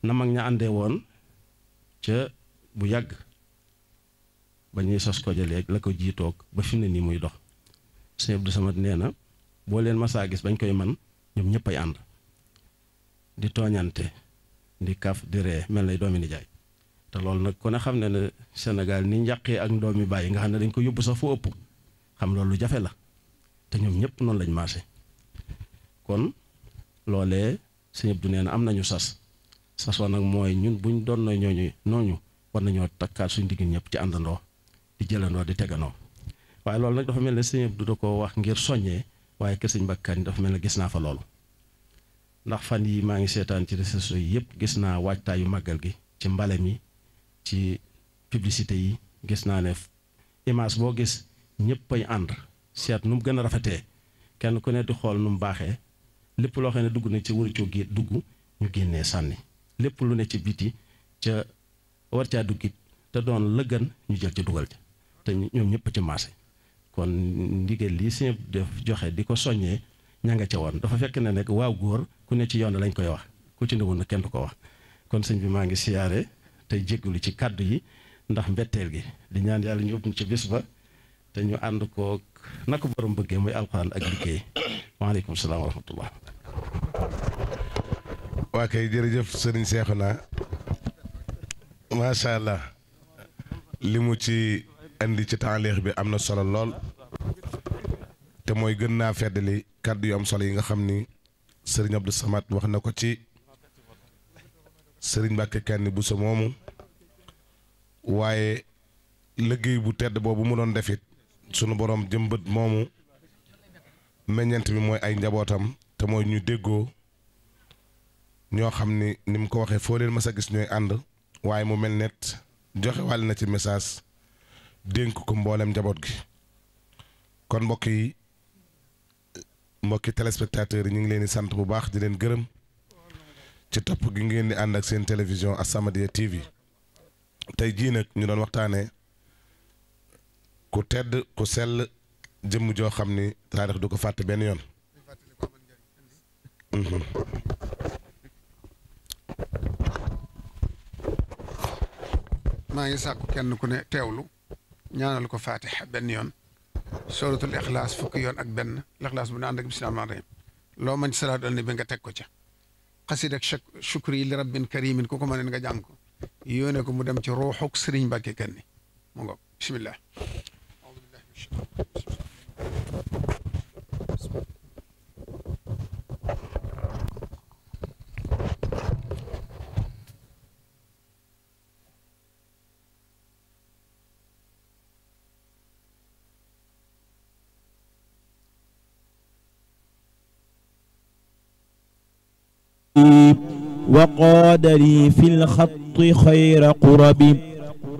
na mag ña àndee woon ca bu yàgg ba ñuy sos ko jëleeg la ko jiitoog ba fi mu ne nii muy dox sëñ Abdou Samad nee na boo leen masaa gis bañ koy man ñoom ñëpp ay ànd di tooñante di kaf di ree mel nay doomi nijaay te loolu nag ku ne xam ne ne Sénégal ni njàqee ak ndoomi bàyyi nga xam ne dañ ko yóbbu sax fu ëpp xam loolu lu jafe la te ñoom ñëpp noonu lañ maase kon loolee sëñ Abdou nee na am nañu sasoo nag mooy ñun buñ doon na nooñu war nañoo takkaat suñ digg ñëpp ci àndandoo di jëlandoo di tegandoo waaye loolu nag dafa mel ne sëñ Abdou da ko wax ngir soññee waaye kër sëñ Mbàkke Kanni dafa mel ne gis naa fa loolu ndax fan yi maa ngi seetaan ci réseaux sociaux yi yëpp gis naa waajtaayu màggal gi ci mbale mi ci publicité yi gis naa ne image boo gis ñëpp ay ànd seet nu mu gën a rafetee kenn ku ne di xool nu mu baaxee lépp loo xam ne dugg na ci wër coo gi dugg ñu génnee sànni lépp lu ne ci biti ca war caa duggit te doon la gën ñu jël ci dugal ca te ñoom ñëpp ci maase kon ndigal lii sëñ def joxe di ko soññee ña nga ca woon dafa fekk ne nag waaw góor ku ne ci yoon lañ koy wax ku ci newul na kenn du ko wax kon sëñ bi maa ngi siyaare tey jéggalu ci kàddu yi ndax mbetteel gi di ñaan yàlla ñu ëpp ci bis ba te ñu ànd ko na ko borom bëggee muy alxuraan ak liggéey waaleykum salaam wa rahmatullah. waa kay jërëjëf sëriñ Seexuna macha allah li mu ci indi ci taaleex bi am na solo lool te mooy gën naa feddali kàddu yu am solo yi nga xam ni sëriñ Abdou Samad wax na ko ci sëriñ Mbàkke Kanni Bousso moomu waaye liggéey bu tedd boobu mu doon defit sunu borom jëmbët moomu meññent bi mooy ay njabootam te mooy ñu déggoo ñoo xam ni mu ko waxee foo leen mas a gis ñooy ànd waaye mu mel net joxe wàll na ci message dénk ko mboolem njaboot gi kon mbokki téléspectateurs yi ñu ngi leen di sant bu baax di leen gërëm ci topp gi ngeen di ànd ak seen télévision As-Samadiyya TV tey jii nag ñu doon waxtaanee ku tedd ku sell jëmm joo xam ni taarix du ko fàtte benn yoon. maa ngi sàkku kenn ku ne teewlu ñaanal ko Fatiha benn yoon suratul Ixlaas fukki yoon ak benn Ixlaas bu ne ànd ak bismillaahi rahmaani rahiim loo mën ci salaatu ala nabi nga teg ko ca xasida ak shukri li rabbin karimin ku ko mën nga jàng ko yóone ko mu dem ci ruuxuk Sëriñ Mbàkke Kanni mu ngoog bismillah. وقاد لي في الخط خير قرب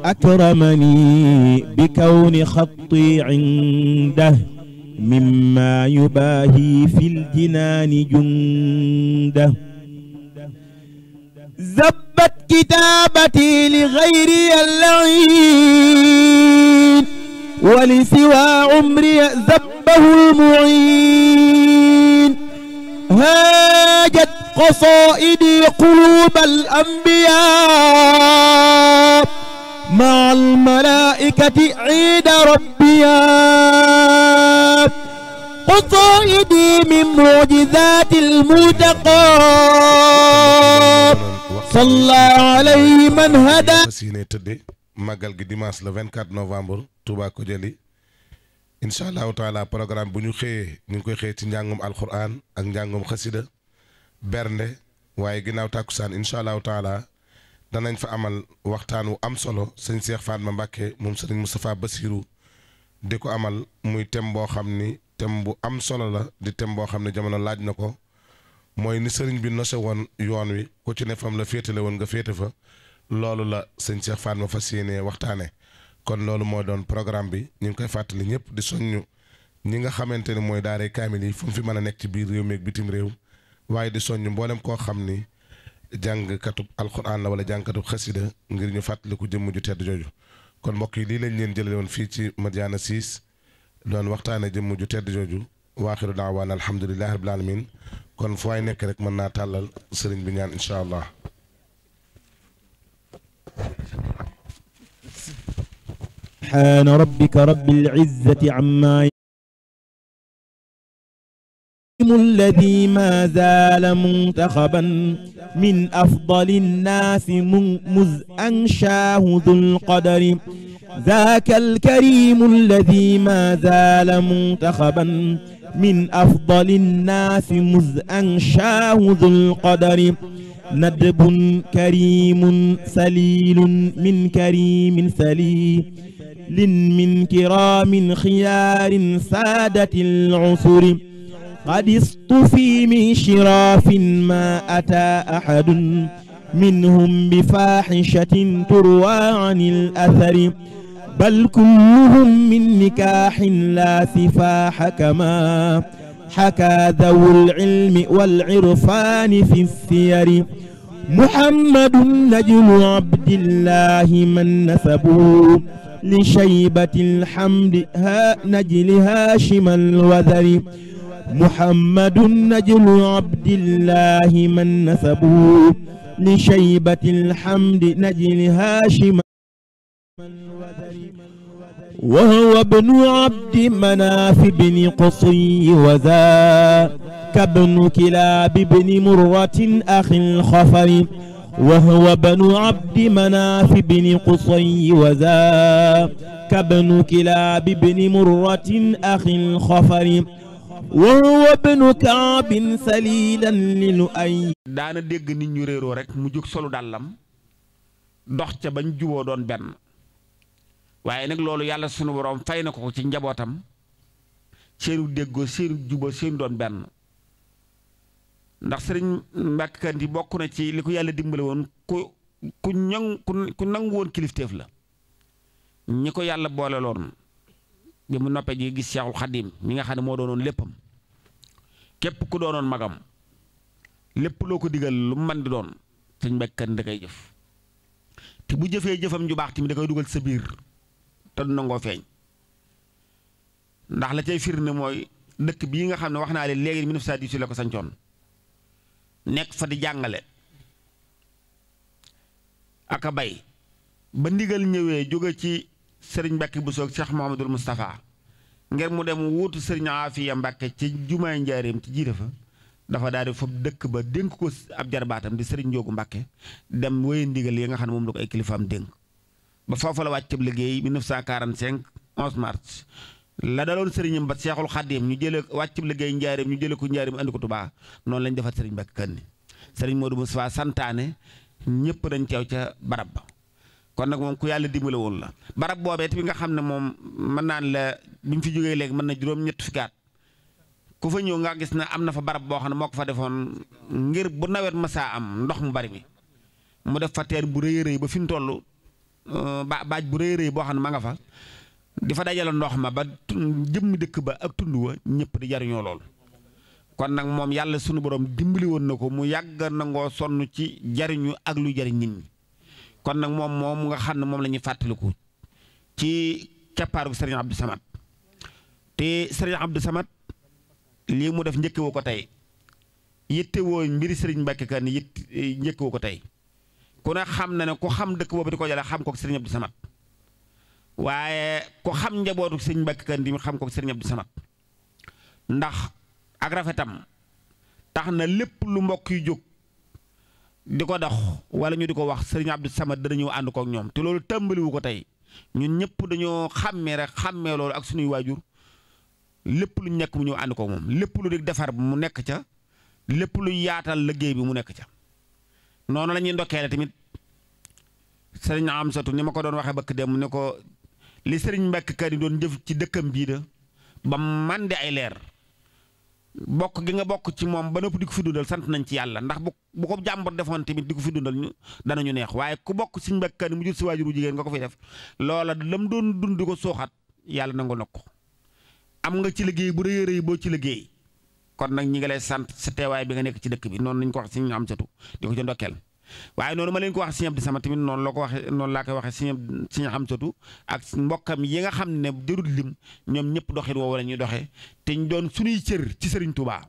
أكرمني بكون خطي عنده مما يباهي في الجنان جنده زبت كتابتي لغيري اللعين ولسوى عمري زبه المعين هاجت قصائدي قلوب الأنبياء مع الملائكة عيد ربيا قصائدي من معجزات المتقى صلى عليه من هدى màggal gi dimanche le 24 novembre Touba Kodiali incha allahu taala programme bu ñu xëyee ñu ngi koy xëyee ci njàngum alquran ak njàngum xasida bernde waaye ginnaaw tàkkusaan incha allahu taala danañ fa amal waxtaan wu am solo sëñ Cheikh Fatma Mbacké moom sëriñ Moustapha Bassirou di ko amal muy thème boo xam ni thème bu am solo la di thème boo xam ne jamono laaj na ko mooy ni sëriñ bi nose woon yoon wi ku ci ne fam la féetale woon nga féete fa loolu la sëñ Cheikh Fatma fas yéene waxtaane kon loolu moo doon programme bi ñu ngi koy fàttali ñëpp di soññu ñi nga xamante ne mooy daaray kaamil yi fu mu fi mën a nekk ci biir réew mi ak bitim réew waaye di soññu mboolem koo xam ni jàngkatub alquran la wala jàngkatub xasida ngir ñu fàttaliku jëmm ju tedd jooju kon mbokk yi lii lañ leen jëlee woon fii ci Madiyana 6 doon waxtaane jëmm ju tedd jooju waaxiru daawaan alhamdulillahi rabbil alamin kon fu waay nekk rek mën naa tàllal sëriñ bi ñaan incha allah. سبحان ربك رب العزة عما الذي ما زال منتخبا من أفضل الناس مذ أنشاه ذو القدر ذاك الكريم الذي ما زال منتخبا من أفضل الناس مذ أنشاه ذو القدر ندب كريم سليل من كريم سليل من كرام خيار سادة العصر قد اصطفي من شراف ما أتى أحد منهم بفاحشة تروى عن الأثر بل كلهم من نكاح لا سفاح كما حكى ذو العلم والعرفان في السير محمد نجل عبد الله من نسبه لشيبة الحمد نجل هاشم الوذر محمد نجل عبد الله من نسبه لشيبة الحمد نجل هاشم وهو ابن عبد مناف بن قصي وذاك ابن كلاب بن مرة أخي الخفر وهو ابن عبد مناف بن قصي وذاك ابن كلاب بن مرة أخي الخفر وهو ابن كعب سليلا للؤي daana dégg nit ñu réeroo rek mu jóg solu dàllam dox ca bañ juboo doon benn waaye nag loolu yàlla sunu borom fay na ko ci njabootam seenu déggoo seenu juboo seenu doon benn ndax sëriñ Mbàkke Kanti bokk na ci li ko yàlla dimbale woon ku nangu woon kilifteef la ñi ko yàlla boole loon bi mu noppee ji gis Seexul Xadiim mi nga xam ne moo doonoon léppam képp ku doonoon magam lépp loo ko digal lu mu mën di doon sëriñ Mbàkke Kanti da koy jëf te bu jëfee jëfam ju baax tamit da koy dugal sa biir te du nangoo feeñ ndax la cay firnde mooy dëkk bii nga xam ne wax naa leen léegi 1918 la ko sancoon nekk fa di jàngale aka bay ba ndigal ñëwee jóge ci sëriñ Mbàkke Buso ak Cheikh Mouhamadoul Moustapha ngir mu dem wuutu sëriñ Afiya Mbàkke ci jumaay Njaaréem ci jiite fa dafa daal di fob dëkk ba dénk ko ab jarbaatam di sëriñ Njoogu Mbàkke dem wéye ndigal yi nga xam ne moom la ko ay kilifaam dénk ba foofa la wàccab liggéey 1945 11 mars la daloon sëriñam ba Seexul Xadiim ñu jële wàccab liggéey Njaaréem ñu jële ko Njaaréem andi ko Tuubaa noonu lañ defar sëriñ Mbàkke Kanni sëriñ Modou Moustapha santaane ñëpp dañ teew ca barab ba kon nag moom ku yàlla dimbale woon la barab boobee tamit nga xam ne moom mën naan la bi mu fi jógee léegi mën na juróom-ñett fukki at ku fa ñëw nga gis na am na fa barab boo xam ne moo ko fa defoon ngir bu nawet masaa am ndox mu bari mi mu def fa teen bu rëy rëy ba fi mu toll baaj bu rëy rëy boo xam ne ma nga fa di fa dajale ndox ma ba jëmmi dëkk ba ak tund wa ñëpp di jariñoo lool. kon nag moom yàlla sunu borom dimbali woon na ko mu yàgg nangoo sonn ci jariñu ak lu jariñ nit ñi kon nag moom nga xam ne moom la ñuy fàttaliku ci keppaaru Serigne Abdou Samad te Serigne Abdou Samad lii mu def njëkkewoo ko tey yittewoo mbiri Serigne Mbacké Kanni njëkkewoo ko tey ku ne xam na ne ku xam dëkk boobu di ko jëlee xam ko Serigne Abdou Samad waaye ku xam njabootu Serigne Mbacké Kanni di xam ko Serigne Abdou Samad ndax ak rafetam tax na lépp lu mbokk yu jóg di ko dox wala ñu di ko wax Serigne Abdou Samad dana ñëw ànd kook ñoom te loolu tàmbaliwu ko tey ñun ñëpp dañoo xàmmee rek xàmmee loolu ak suñuy waajur lépp lu nekk mu ñëw ànd kook moom lépp lu di defar mu nekk ca lépp lu yaatal liggéey bi mu nekk ca noonu la ñuy ndokkeele tamit Serigne Amsatu ni ma ko doon waxee bëkk dem ne ko li Serigne Mbacké Kanni doon jëf ci dëkkam bii da ba man di ay leer bokk gi nga bokk ci moom ba nopp di ko fi dundal sant nañ ci yàlla ndax bu ko jàmbur defoon tamit di ko fi dundal ñu danañu neex waaye ku bokk Serigne Mbacké Kanni mu jur si waajuru jigéen nga ko fiy def loola lam doon dund di ko sooxat yàlla nangu na ko am nga ci liggéey bu rëy rëy boo ci liggéey kon nag ñi ngi lay sant sa teewaay bi nga nekk ci dëkk bi noonu lañ ko wax Serigne Amsatu di ko ci ndokkeel waaye noonu ma leen ko wax Serigne Abdou Samad tamit noonu la ko waxee noonu laa koy waxee Serigne Amsatu ak mbokkam yi nga xam ne jërul lim ñoom ñëpp doxin woowu la ñuy doxee te ñu doon suñuy cër ci Serigne Touba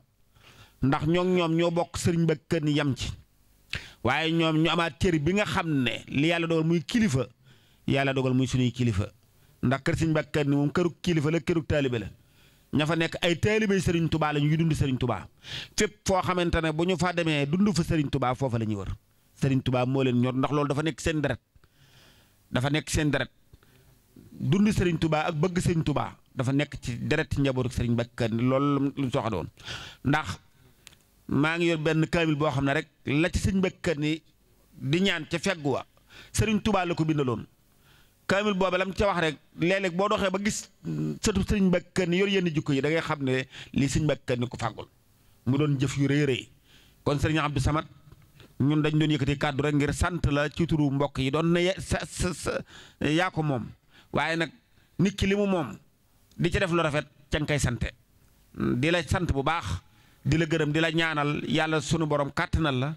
ndax ñoom ñoo bokk Serigne Mbacké Kanni yam ci waaye ñoom ñu amaat cër bi nga xam ne li yàlla dogal muy kilifa yàlla dogal muy suñuy kilifa ndax kër Serigne Mbacké Kanni moom këru kilifa la këru taalibe la ña fa nekk ay taalibey Serigne Touba la ñuy dund Serigne Touba fépp foo xamante ne bu ñu fa demee dund fa Serigne Touba foofa la ñuy wër Serigne Touba moo leen ñor ndax loolu dafa nekk seen deret dund Serigne Touba ak bëgg Serigne Touba dafa nekk ci deret ci njabootu Serigne Mbacké Kanni loolu lu soxla doon ndax maa ngi yor benn kaamil boo xam ne rek la ci Serigne Mbacké Kanni di ñaan ca feggu wa Serigne Touba la ko bindaloon kaamil boobu lam ca wax rek léeg-léeg boo doxee ba gis sëtu Serigne Mbacké Kanni yor yenn jikko yi da ngay xam ne lii Serigne Mbacké Kanni ko fàggul mu doon jëf yu rëy rëy kon Serigne Abdou Samad ñun dañ doon yëkkati kàddu rek ngir sant la ci turu mbokk yi doon na yaa ko moom waaye nag nit ki li mu moom di ci def lu rafet ca nga koy sante di la sant bu baax di la gërëm di la ñaanal yàlla sunu borom kàttanal la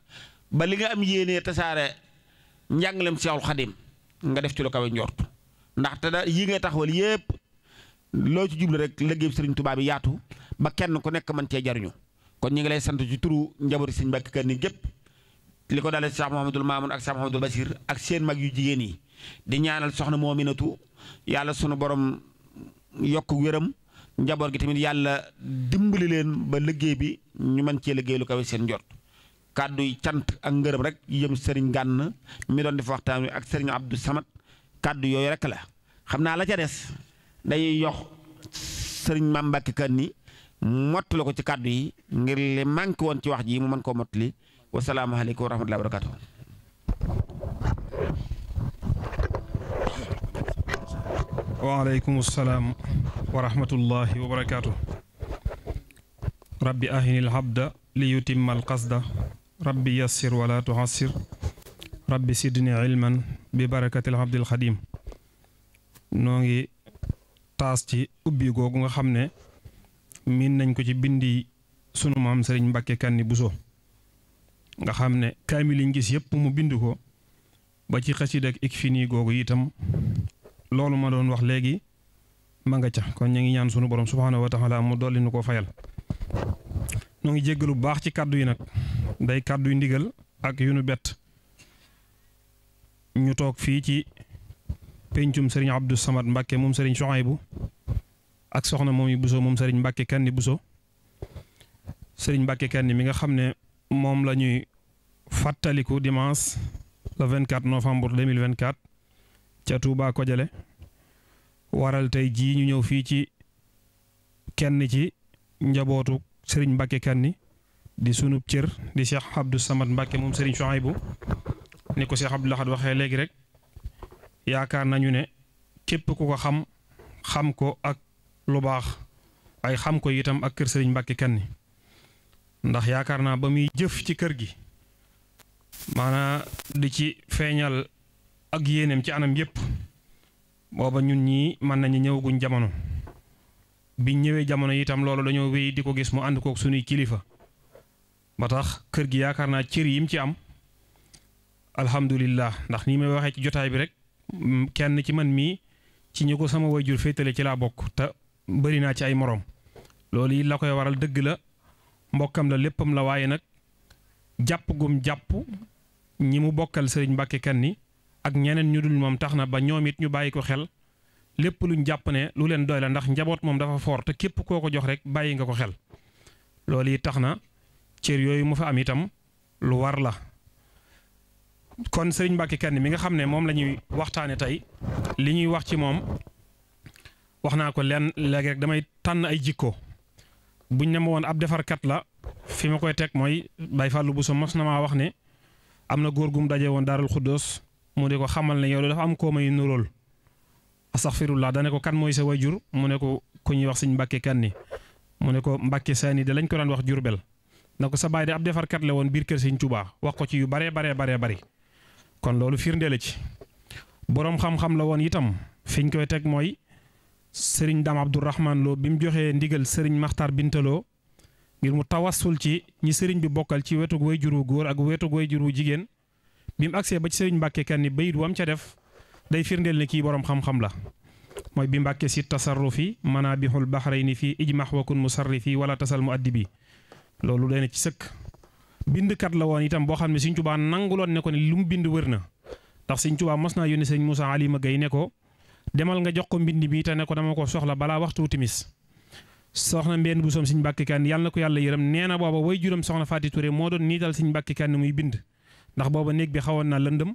ba li nga am yéenee tasaare njàngalem Seexul Xadim nga def ci lu kawe njort ndaxte da yi ngay taxawal yépp loo ci jublu rek liggéey Serigne Touba bi yaatu ba kenn ku nekk mën cee jariñu kon ñu ngi lay sant ci turu njabooti Serigne Mbacké Kanni gépp li ko dalee Cheikh Mouhamadoul Mamoun ak Cheikh Mouhamadoul Bachir ak seen mag yu jigéen yi di ñaanal soxna Moominatu yàlla sunu borom yokk wéram njaboot gi tamit yàlla dimbali leen ba liggéey bi ñu mën cee liggéey lu kawe seen njort kàddu yi cant ak ngërëm rek yëm Serigne Gana mi doon def waxtaan wi ak Serigne Abdou Samad kàddu yooyu rek la xam naa la ca des day yox Serigne Mame Mbacké Kanni mottali ko ci kàddu yi ngir li manqué woon ci wax ji mu mën koo mottali wasalaamaaleykum wa rahmatullahi wa barakatuh waaleykum salaam wa rahmatullahi wa barakatuh rabbi ahinil habda li yutimmal qasda rabbi yassir wala tuhassir rabbi sidni ilman bi barakatil abdil xadim noo ngi taas ci ubbi googu nga xam ne miin nañ ko ci bindi sunu maam Serigne Mbacké Kanni Bousso nga xam ne kaamil yi ñu gis yëpp mu bind ko ba ci xasida ak Ikfini googu itam loolu ma doon wax léegi ma nga ca kon ñu ngi ñaan sunu borom subhaanahu wa taala mu dolli nu ko fayal noo ngi jéggalu bu baax ci kàddu yi nag day kàddu yu ndigal ak yu nu bett ñu toog fii ci pencum Serigne Abdou Samad Mbacké moom Serigne Chouaïbou ak soxna moom yi Bousso moom Serigne Mbacké Kanni Bousso Serigne Mbacké Kanni mi nga xam ne moom la ñuy fàttaliku dimanche le 24 novembre 2024 ca Touba Kodialé waral tey jii ñu ñëw fii ci kenn ci njabootu Serigne Mbacké Kanni di sunub cër di Cheikh Abdou Samad Mbacké moom Serigne Chouaïbou ni ko Cheikh Abdou Lahad waxee léegi rek yaakaar nañu ne képp ku ko xam ko ak lu baax ay xam ko itam ak kër sëriñ Mbàkke Kanni ndax yaakaar naa ba muy jëf ci kër gi maanaa di ci feeñal ak yéeneem ci anam yépp booba ñun ñii mën nañu ñëwaguñ jamono biñ ñëwee jamono itam loolu dañoo wéy di ko gis mu ànd kook sunuy kilifa ba tax kër gi yaakaar naa cër yim ci am alhamdulillah ndax nii may waxee ci jotaay bi rek kenn ci man mii ci ñu ko sama wayjur féetale ci laa bokk te bëri naa ci ay moroom loolu yi la koy waral dëgg la mbokkam la léppam la waaye nag jàpp gum jàpp ñi mu bokkal sëriñ Mbàkke Kanni ak ñeneen ñu dul moom tax na ba ñoom it ñu bàyyi ko xel lépp luñ jàpp ne lu leen doy la ndax njaboot moom dafa foor te képp koo ko jox rek bàyyi nga ko xel loolu yi tax na cër yooyu mu fa am itam lu war la kon sëriñ Mbàkke Kanni mi nga xam ne moom la ñuy waxtaane tey li ñuy wax ci moom wax naa ko leen léegi rek damay tànn ay jikko buñ ne ma woon ab defarkat la fi ma koy teg mooy Baye Fallou Bousso mos na maa wax ne am na góor gum daje woon Daarul Xuddoos mu ne ko xamal ne yow dafa am koo may nuróol astaxfirullah dane ko kan mooy sa wayjur mu ne ko ku ñuy wax sëñ Mbàkke Kanni mu ne ko Mbàkke Saani de lañ ko daan wax Jurbel na ko sa baay de ab defarkat la woon biir kër sëñ Tuubaa wax ko ci yu baree bari kon loolu firnde la ci boroom xam-xam la woon itam fiñ koy teg mooy sëriñ Dame Abdourahman Lo bi mu joxee ndigal sëriñ Maxtaar Bintaloo ngir mu tawassul ci ñi sëriñ bi bokkal ci wetug wayjuru góor ak wetug wayjuru jigéen bi mu agsee ba ci sëriñ Mbàkke Kanni bayit wam ca def day firndeel ne kii boroom xam-xam la mooy bi Mbàkke si tasarrufi manabihul bahrayni fii ijmax wakun musarrifi wala tasal mu addibi loolu day na ci sëkk bindkat la woon itam boo xam ne Sëriñ Tuubaa nanguloon ne ko ne lu mu bind wër na ndax Sëriñ Tuubaa mos naa yónni sëriñ Moussa Alima Gueye ne ko demal nga jox ko mbind mi te ne ko dama ko soxla balaa waxtu timis soxna Mbène Bousso Sëriñ Mbàkke Kanni yàlla na ko yàlla yërëm nee na booba way juróom soxna Faati Touré moo doon niital Sëriñ Mbàkke Kanni muy bind ndax booba néeg bi xawoon naa lëndëm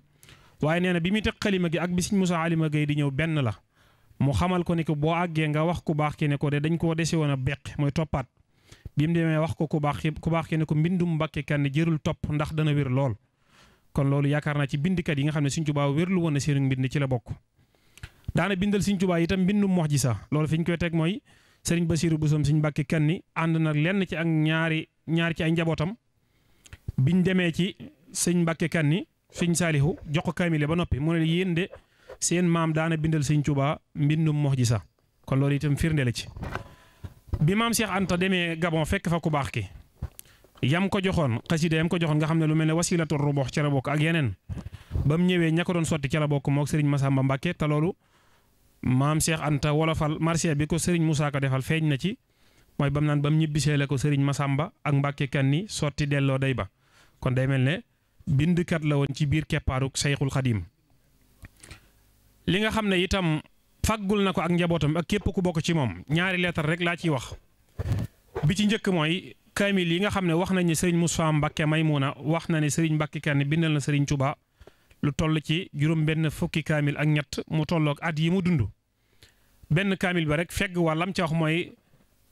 waaye nee na bi muy teg xalima gi ak bi Sëriñ Moussa Alima Gueye di ñëw benn la mu xamal ko ne ko boo àggee nga wax ku baax ki ne ko de dañ koo dese woon a beq mooy toppaat bi mu demee wax ko ku baax ki ne ko mbindum Mbàkke Kanni jërul topp ndax dana wér lool kon loolu yaakaar naa ci bindkat yi nga xam ne Sëriñ Tuubaa wérlu woon na seen mbind ci la bokk daana bindal Sëriñ Tuubaa itam mbindum mu'jiza loolu fi ñu koy teg mooy Sëriñ Basiiru Bousso Sëriñ Mbàkke Kanni ànd na lenn ci ak ñaari ci ay njabootam biñ demee ci Sëriñ Mbàkke Kanni Sëriñ Saalihu jox ko kaamile ba noppi mu ne yéen de seen maam daana bindal Sëriñ Tuubaa mbindum mu'jiza kon loolu itam firnde la ci bi maam Cheikh Anta demee Gabon fekk fa ku baax ki yam ko joxoon xasida yam ko joxoon nga xam ne lu mel ne wasilatul rubuux ca la bokk ak yeneen ba mu ñëwee ña ko doon sotti ca la bokk moog Serigne Massamba Mbacke te loolu maam Cheikh Anta wolofal marché bi ko Serigne Moussa ko defal feeñ na ci mooy bam naan ba mu ñibbisee la ko Serigne Massamba ak Mbacke Kanni sotti delloo day ba kon day mel ne bindkat la woon ci biir keppaaruk Seyxul Xadim li nga xam ne itam faggul na ko ak njabootam ak képp ku bokk ci moom ñaari leetar rek laa ciy wax bi ci njëkk mooy kaamil yi nga xam ne wax nañ ne Serigne Moussa Mbacke Maymuna wax na ne Serigne Mbacke Kanni bindal na Serigne Touba lu toll ci juróom benn fukki kaamil ak ñett mu tolloog at yi mu dund benn kaamil ba rek fegg wàllam ca wax mooy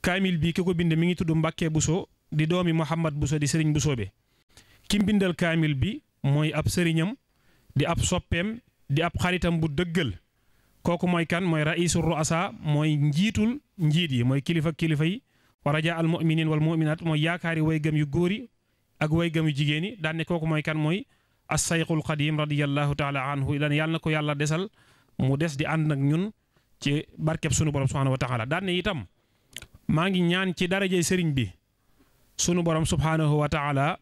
kaamil bi ki ko bind mi ngi tudd Mbacke Bousso di doomi Mouhamad Bousso di Serigne Bousso be ki bindal kaamil bi mooy ab sëriñam di ab soppeem di ab xaritam bu dëggal kooku mooy kan mooy raisul ruasa mooy njiitul njiit yi mooy kilifa yi wa raja al muminin wal muminat mooy yaakaari way gëm yu góor yi ak way gëm yu jigéen yi daan ne kooku mooy kan mooy as-sayxul qadim radiyallahu taala anhu daan yàlla na ko yàlla desal mu des di ànd nag ñun ci barkeb sunu borom subhanahu wa taala daan ne itam maa ngi ñaan ci darajey sëriñ bi sunu borom subhanahu wa taala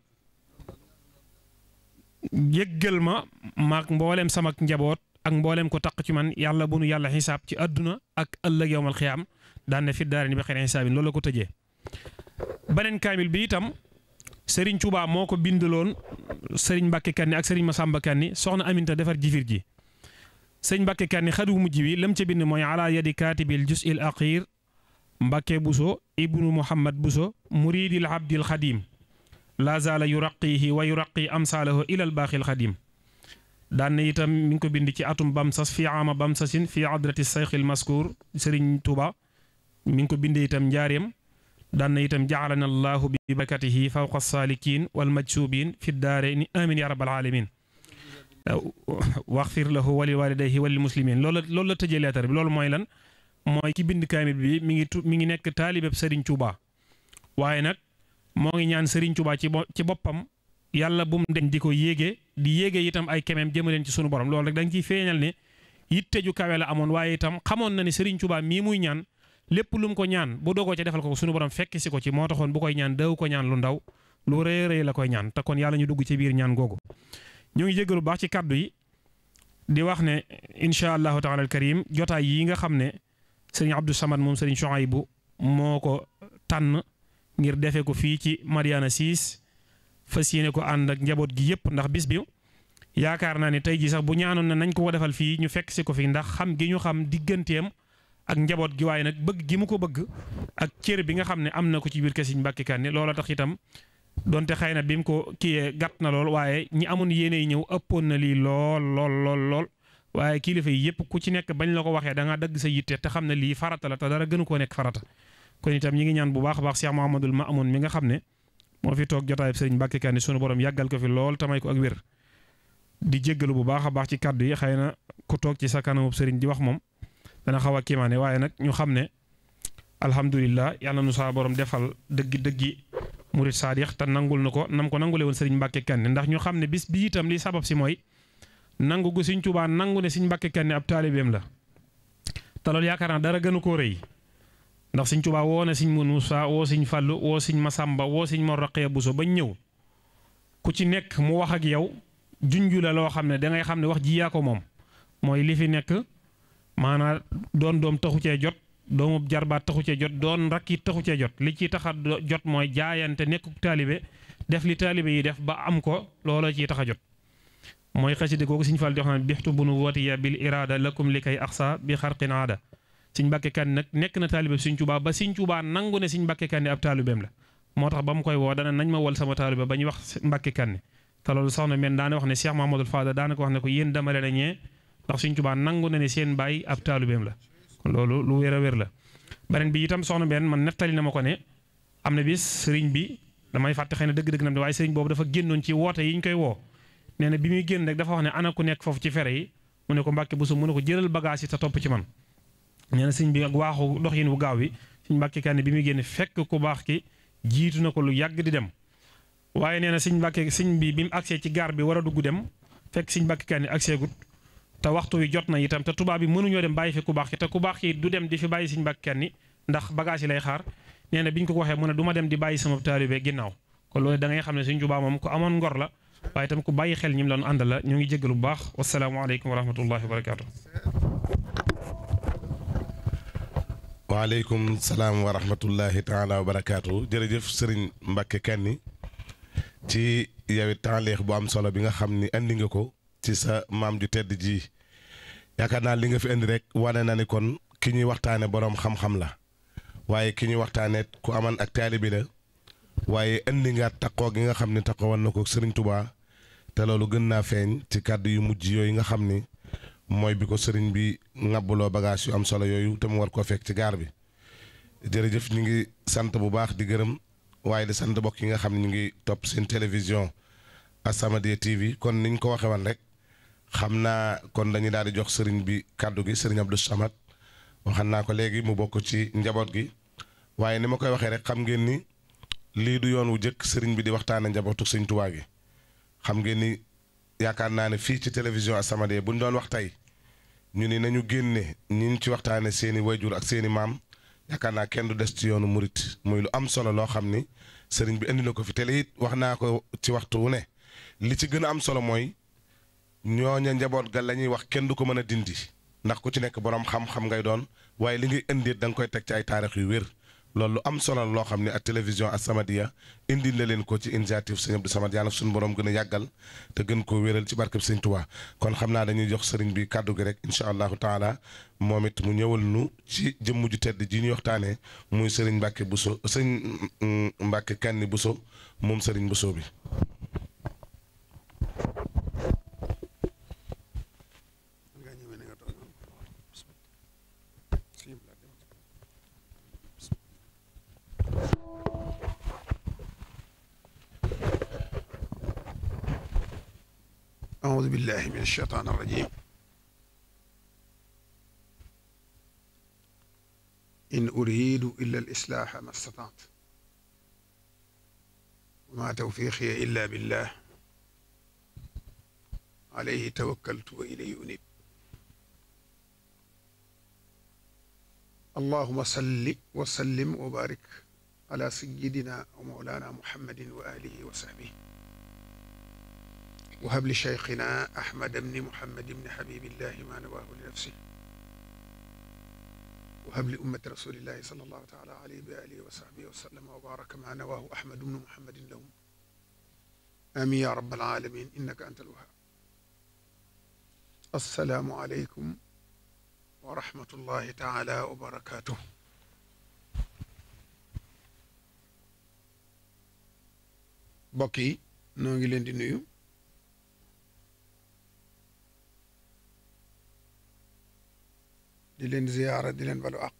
yëggal ma maak mboolem sama njaboot ak mboolem ko taq ci man yàlla bu nu yàlla xisaab ci àdduna ak ëllëg yowmal xiyaam daan ne fi daara ni ba xëy na xisaabin loolu la ko tëjee. beneen kaamil bi itam Serigne Touba moo ko bindaloon Serigne Mbacke Kanni ak Serigne Massamba Kanni soxna Aminta defar jifir ji Serigne Mbacke Kanni xadu mujj wi lam ca bind mooy ala yadi kaatibil juz'il aqir Mbacke Bousso ibnu Mouhamad Bousso muridil abdil xadim la zaala yuraqihi wa yuraqi amsaalahu ilal baaxil xadim daan na itam mi ngi ko bind ci atum bamsas fii ama bamsasin fii adrati sayxil maskur Serigne Touba mi ngi ko bindee itam njaareem daan na itam jaalana allahu bi barakatihi fawqa saalikin wal majsuubin fi daarayni amin ya rabbal alamin waxfir lahu wali walidayhi walil muslimin loolu la tëjee leetar bi loolu mooy lan mooy ki bind kaamil bi mi ngi nekk taalibeb Serigne Touba waaye nag moo ngi ñaan Serigne Touba ci boppam yàlla bu mu deñ di ko yéege di yéege itam ay kemeem jëmaleen ci sunu borom loolu rek da nga ciy feeñal ne yitte ju kawe la amoon waaye itam xamoon na ne Serigne Touba mii muy ñaan lépp lu mu ko ñaan bu dogoo ca defal ko sunu borom fekk si ko ci moo taxoon bu koy ñaan daw ko ñaan lu ndaw lu rëy rëy la koy ñaan te kon yàlla ñu dugg ci biir ñaan googu ñu ngi jéggalu baax ci kàddu yi di wax ne incha allahu taala al karim jotaay yi nga xam ne Serigne Abdou Samad moom Serigne Chouaïbou moo ko tànn ngir defee ko fii ci Madiyana 6 fas yéene ko ànd ak njaboot gi yëpp ndax bis bi yaakaar naa ne tey ji sax bu ñaanoon na nañ ko defal fii ñu fekk si ko fi ndax xam gi ñu xam digganteem ak njaboot gi waaye nag bëgg gi mu ko bëgg ak cër bi nga xam ne am na ko ci biir kër Serigne Mbacké Kanni loola tax itam donte xëy na bi mu ko kiyee gàtt na lool waaye ñi amoon yéene yi ñëw ëppoon na lii lool waaye kilifa yi yëpp ku ci nekk bañ la ko waxee da ngaa dagg sa yitte te xam ne lii farata la te dara gënu koo nekk farata kon itam ñi ngi ñaan bu baax a baax Cheikh Mouhamadoul Mamoun mi nga xam ne moo fi toog jotaay Serigne Mbacké Kanni sunu borom yàggal ko fi lool tamay ko ak wér di jéggalu bu baax a baax ci kàddu yi xëy na ku toog ci sa kanamu Serigne di wax moom dana xaw a kiimaane waaye nag ñu xam ne alhamdulilah yàlla nu saa borom defal dëggi murit saadix te nangul na ko nam ko nangule woon Serigne Mbacké Kanni ndax ñu xam ne bis bi itam li sabab si mooy nangu gu Serigne Touba nangu ne Serigne Mbacké Kanni ab taalibeem la te loolu yaakaar naa dara gënu koo rëy ndax Serigne Touba woo na Serigne Moussa woo Serigne Fallou woo Serigne Massamba woo Serigne Mor Rokhaya Bousso bañ ñëw ku ci nekk mu wax ak yow junju la loo xam ne dangay xam ne wax ji yaa ko moom mooy li fi nekk maanaam doom taxu cee jot doomu jarbaat taxu cee jot doon rakki taxu cee jot li ci tax a jot mooy jaayante nekkuk taalibe def li taalibe yi def ba am ko loola ciy tax a jot mooy xasida googu Serigne Fall di wax naan bixtu bunu wootiya bil irada lakum li kay axsa bi xarqin aada Serigne Mbacké Kanni nag nekk na taalibe Serigne Touba ba Serigne Touba nangu ne Serigne Mbacké Kanni ab taalibeem la moo tax ba mu koy woo dana nañ ma wol sama taalibe ba ñu wax Mbacké Kanni te loolu soxna men daana wax ne Cheikh Mahamadul Fadal daana ko wax ne ko yéen dama leen a ñee ndax Serigne Touba nangu na ne seen bàyyi ab taalibeem la kon loolu lu wér a wér la beneen bi itam soxna benn man nettali na ma ko ne am na bis sëriñ bi damay fàtte xëy na dëgg-dëgg nam de waaye sëriñ boobu dafa génnoon ci woote yi ñu koy woo nee na bi muy génn rek dafa wax ne ana ku nekk foofu ci fere yi mu ne ko Mbacké Bousso mu ne ko jëlal bagage yi te topp ci man nee na sëriñ bi ak waaxu dox yin wu gaaw bi Serigne Mbacké Kanni bi muy génn fekk ku baax ki jiitu na ko lu yàgg di dem waaye nee na sëriñ bi mu agsee ci gaar bi war a dugg dem fekk Serigne Mbacké Kanni agsee gut te waxtu wi jot na itam te tubaab bi mënuñoo dem bàyyi fi ku baax ki te ku baax ki du dem di fi bàyyi Serigne Mbacké Kanni ndax bagage yi lay xaar nee na biñ ko waxee mu ne du ma dem di bàyyi sama taalibe ginnaaw kon loolu da ngay xam ne Serigne Touba moom ku amoon ngor la waaye itam ku bàyyi xel ñi mu doon àndal la ñu ngi jéggalu bu baax wasalaamaaleykum wa rahmatullahi wa barakaatu. waaleykum salaam wa rahmatullahi taala wa barakaatu jërëjëf Serigne Mbacké Kanni ci yow it taalix bu am solo bi nga xam ni andi nga ko ci sa maam ju tedd ji yaakaar naa li nga fi indi rek wane na ni kon ki ñuy waxtaane boroom xam-xam la waaye ki ñuy waxtaane ku aman ak taalibi la waaye indi nga taqoo gi nga xam ne taqoo woon na ko Serigne Touba te loolu gën naa feeñ ci kàddu yu mujj yooyu nga xam ni mooy bi ko Serigne bi ŋabbuloo bagage yu am solo yooyu te mu war koo fekk ci gaar bi jërëjëf ñu ngi sant bu baax di gërëm waaye di sant mbokk yi nga xam ne ñu ngi topp seen télévision As-Samadiyya TV kon niñ ko waxee woon rek xam naa kon dañuy daal di jox Serigne bi kàddu gi Serigne Abdou Samad waxan naa ko léegi mu bokk ci njaboot gi waaye ni ma koy waxee rek xam ngeen ni lii du yoon wu jëkk Serigne bi di waxtaane njabootu Serigne Touba gi xam ngeen ni yaakaar naa ne fii ci télévision As-Samadiyya bu ñu doon wax tey ñu ni nañu génne ñi ci waxtaane seeni wayjur ak seeni maam yaakaar naa kenn du des ci yoonu murit muy lu am solo loo xam ni Serigne bi indi na ko fi télé it wax naa ko ci waxtu wu ne li ci gën a am solo mooy ñooña njaboot ga la ñuy wax kenn du ko mën a dindi ndax ku ci nekk borom xam-xam ngay doon waaye li ngay indi da nga koy teg ci ay taarix yu wér loolu lu am solo loo xam ne ak télévision As-Samadiyya indi na leen ko ci initiative Serigne Abdou Samad yàlla suñu borom gën a yàggal te gën koo wéral ci barkeb Serigne Touba kon xam naa dañuy jox Serigne bi kàddu gi rek incha allahu taala moom it mu ñëwal nu ci jëmm ju tedd ji ñuy waxtaanee muy Serigne Mbacké Bousso Serigne Mbacké Kanni Bousso moom Serigne Bousso bi. أعوذ بالله من الشيطان الرجيم in uridu illa al islaaha ma stataat wa ma tawfiqiya illa billah alayhi tawakkaltu wa ilayhi unib allahuma salli wa sallim wa barik ala sayyidina wa mawlana muhammadin wa alihi wa sahbihi wa habli shaykhina ahmad ibni muhammad ibni habibillahi ma nawaahu li nafsi wa habli ummati rasulillahi sallallahu taala alayhi wa alihi wa sahbihi wa sallam wa baraka ma nawaahu ahmad ibnu muhammadin lahum amin ya rabbal alamin innaka anta alwahhab assalaamu aleykum wa rahmatullahi taala wa barakaatuh mbokk yi noo ngi leen di nuyu di leen ziyaara di leen balu àq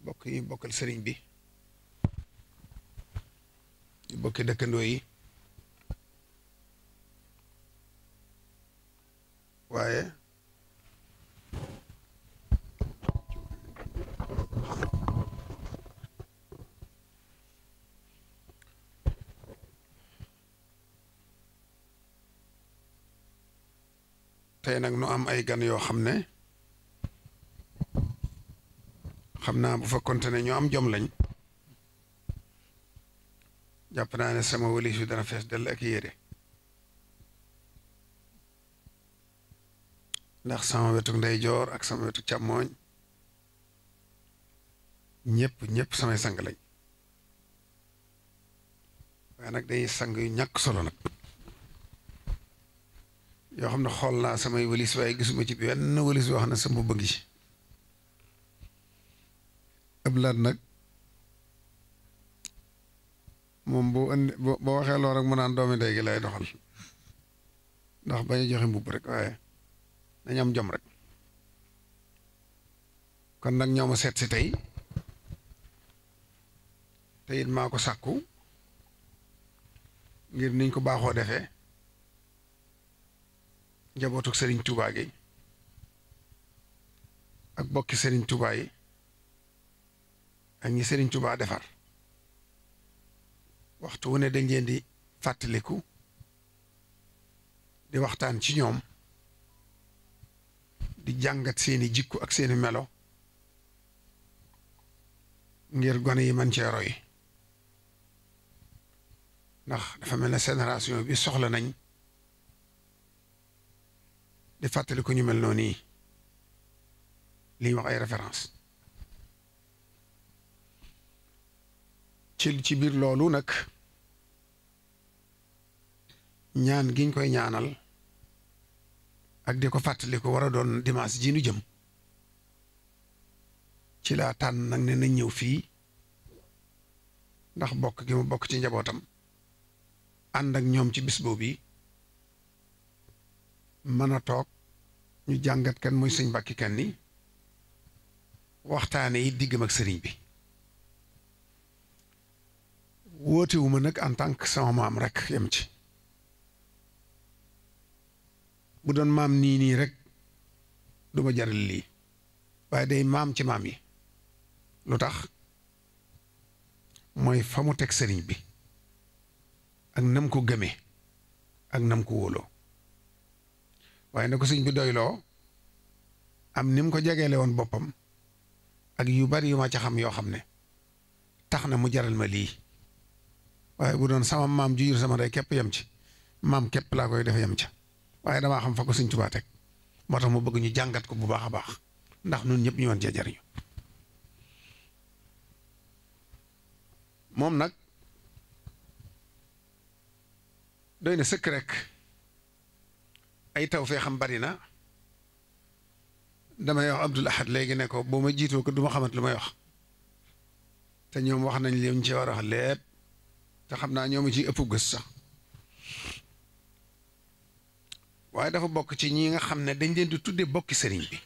mbokk yi bokkal sëriñ bi di bokki dëkkandoo yi waaye tey nag nu am ay gan yoo xam ne xam naa bu fekkonte ne ñu am jom lañ jàpp naa ne sama walis yu dana fees dell ak yére ndax sama wetu ndeyjoor ak sama wetu càmmooñ ñëpp samay sang lañ waaye nag dañuy sang yu ñàkk solo nag yoo xam ne xool naa samay walis waaye gisuma ci benn walis yoo xam ne sama bëgg ci ëb laat nag moom boo waxee loo rek mu naan doomi ndey gi lay doxal ndax bañ a joxe mbubb rek waaye dañu am jom rek kon nag ñoo ma seet si tey te it maa ko sàkku ngir niñ ko baaxoo defee njabootuk sëriñ Touba gi ak bokki sëriñ Touba yi ak ñi sëriñ Touba defar waxtu wu ne dañ leen di fàttaliku di waxtaan ci ñoom di jàngat seeni jikko ak seeni melo ngir gone yi man cee roy ndax dafa mel ne génération bi soxla nañ di fàttaliku ñu mel noonu yi li ñuy wax ay référence ci biir loolu nag ñaan giñ koy ñaanal ak di ko fàttaliku war a doon dimanche ji nu jëm ci laa tànn nag ne nañ ñëw fii ndax bokk gi mu bokk ci njabootam ànd ak ñoom ci bis boobu yi mën a toog ñu jàngat kan mooy sëñ Mbàkke Kanni waxtaane yi diggam ak sëriñ bi wootewuma nag en tant que sama maam rek yem ci bu doon maam nii rek du ma jaral lii waaye day maam ci maam yi lu tax mooy fa mu teg sëriñ bi ak nam ko gëmee ak nam ko wóoloo waaye na ko sëriñ bi doyloo am ni mu ko jegeele woon boppam ak yu bari yu ma ca xam yoo xam ne tax na mu jaral ma lii waaye bu doon sama maam ju jur sama day képp yem ci maam képp laa koy def yem ca waaye damaa xam fa ko sëñ Tuubaa teg moo tax mu bëgg ñu jàngat ko bu baax a baax ndax ñun ñëpp ñu woon cee jariñu moom nag doy na sëkk rek ay taw fee xam bari na damay wax Abdul Ahad léegi ne ko boo ma jiitoo ko du ma xamante lu may wax te ñoom wax nañ li ñu ci war a wax lépp te xam naa ñoom ci ëpp gës sax waaye dafa bokk ci ñi nga xam ne dañ leen di tuddee bokki sëriñ bi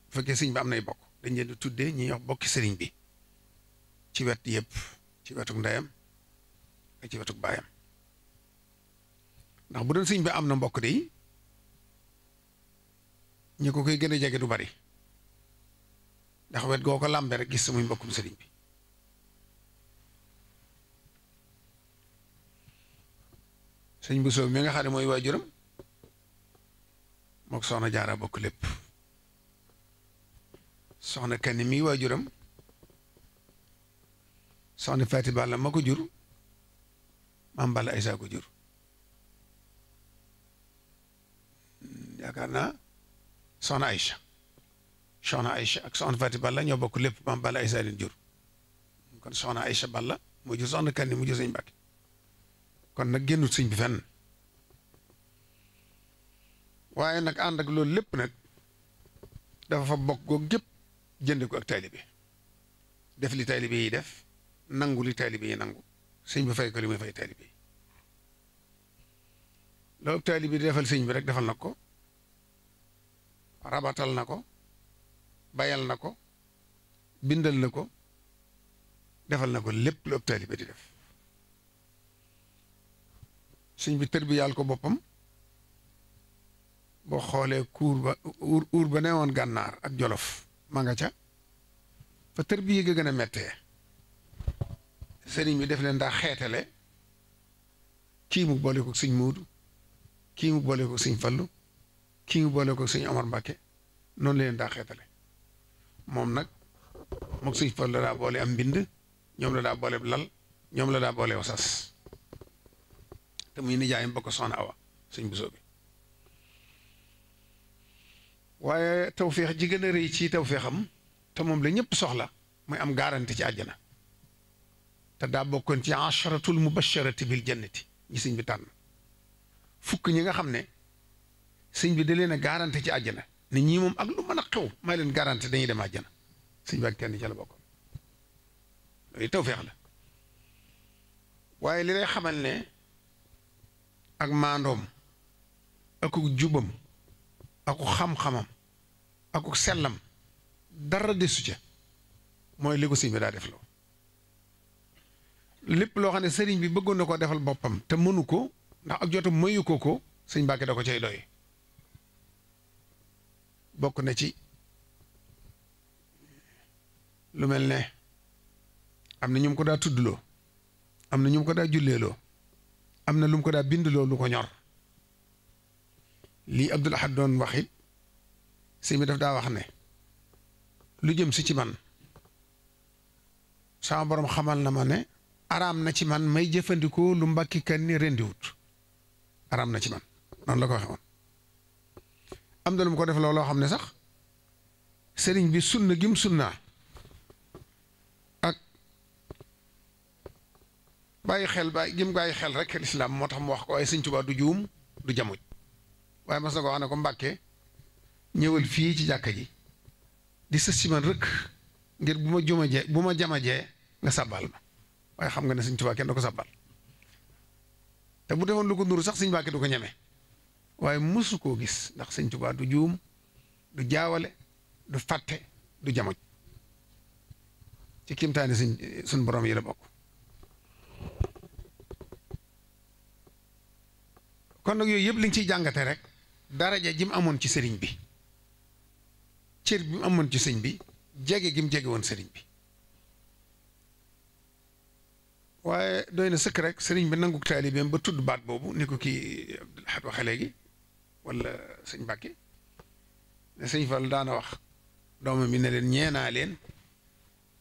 bu fekkee sëriñ bi am nay bokk dañ leen di tuddee ñi wax bokki sëriñ bi ci wet yëpp ci wetuk ndeyam ak ci wetuk baayam ndax bu doon sëriñ bi am na mbokk de ñi ko koy gën a jege du bari ndax wet goo ko làmbe rek gis muy mbokkum sëriñ bi sëñ bu soob mi nga xam ne mooy waajuram mook soxna jaara bokk lépp soxna Kanni mi waajuram soxna Faati Balla ma ko jur maam Balla Aysa ko jur yaakaar naa soxna Aïcha ak soxna Faati Balla ñoo bokk lépp maam Balla Aysa leen jur kon soxna Aïcha Balla moo jur soxna Kanni mu jur sëñ Mbàkke kon nag génnut sëñ bi fenn waaye nag ànd ak loolu lépp nag dafa fa bokk goog gépp jënd ko ak taalibe def li taalibe yi def nangu li taalibe yi nangu sëñ bi fay ko li muy fay taalibe yi loolu taalibe di defal sëñ bi rek defal na ko rabatal na ko bayal na ko bindal na ko defal na ko lépp lu ëpp taalibe di def sëñ bi tërbiyaal ko boppam boo xoolee uur ba ne woon gànnaar ak jolof ma nga ca fa tërbiya ga gën a mettee sëriñ bi def leen daa xeetale kii mu boole ko sëñ Muudu kii mu boole ko sëñ Fallu kii mu boole ko sëñ Omar Mbàkke noonu leen daa xeetale moom nag mook sëñ Fallu la daa boole am mbind ñoom la daa boole lal ñoom la daa boole wasas te muy nijaayam bokk soxna Awa sëñ Buso bi waaye tawféex ji gën a rëy ci tawféexam te moom la ñëpp soxla muy am garanti ci àjjana te daa bokkoon ci asharatul mubasharati bil jannati ñi sëñ bi tànn fukk ñi nga xam ne sëñ bi da leen a garanti ci àjjana ne ñii moom ak lu mën a xew may leen garanti dañuy dem àjjana sëñ bi ak kenn ci la bokkoon loolu tawféex la waaye li lay xamal ne ak maandoom akuk jubam akuk xam-xamam akuk sellam dara desu ca mooy li ko sëñ bi daa def loo lépp loo xam ne sëriñ bi bëggoon na ko defal boppam te mënu ko ndax ak jotam mayu ko sëñ Mbàkke da ko cay doy bokk na ci lu mel ne am na ñu ko daa tuddloo am na ñu ko daa julleeloo am na lu mu ko daa bindloo lu ko ñor lii Abdul Ahad doon wax it sëñ bi daf daa wax ne lu jëm si ci man sama borom xamal na ma ne araam na ci man may jëfandikoo lu Mbàkke Kanni rendiwut araam na ci man noonu la ko waxee woon am na lu mu ko def looloo xam ne sax sëriñ bi sunna gim sunnaa ak bàyyi xel gim bàyyi xel rek lislaam moo tax mu wax ko waaye sëñ Tuubaa du juum du jamuj waaye mas na ko wax ne ko Mbàkke ñëwal fii ci jàkka ji di sës ci man rëkk ngir bu ma jamajee nga sàbbal ma waaye xam nga ne sëñ Tuubaa kenn du ko sàbbal te bu defoon lu ko nuru sax sëñ Mbàkke du ko ñeme waaye mësu koo gis ndax sëñ Tuubaa du juum du jaawale du fàtte du jamoj ci kimtaani suñ borom yi la bokk kon nag yooyu yëpp li nga ciy jàngate rek daraja ji mu amoon ci sëriñ bi cër bi mu amoon ci sëñ bi jege gi mu jege woon sëriñ bi waaye doy na sëkk rek sëriñ bi nangu taalibeem ba tudd baat boobu ni ko kii Abdul Ahad waxe léegi wala sëñ Mbàkke ne sëñ Fall daana wax doomam bi ne leen ñeenaa leen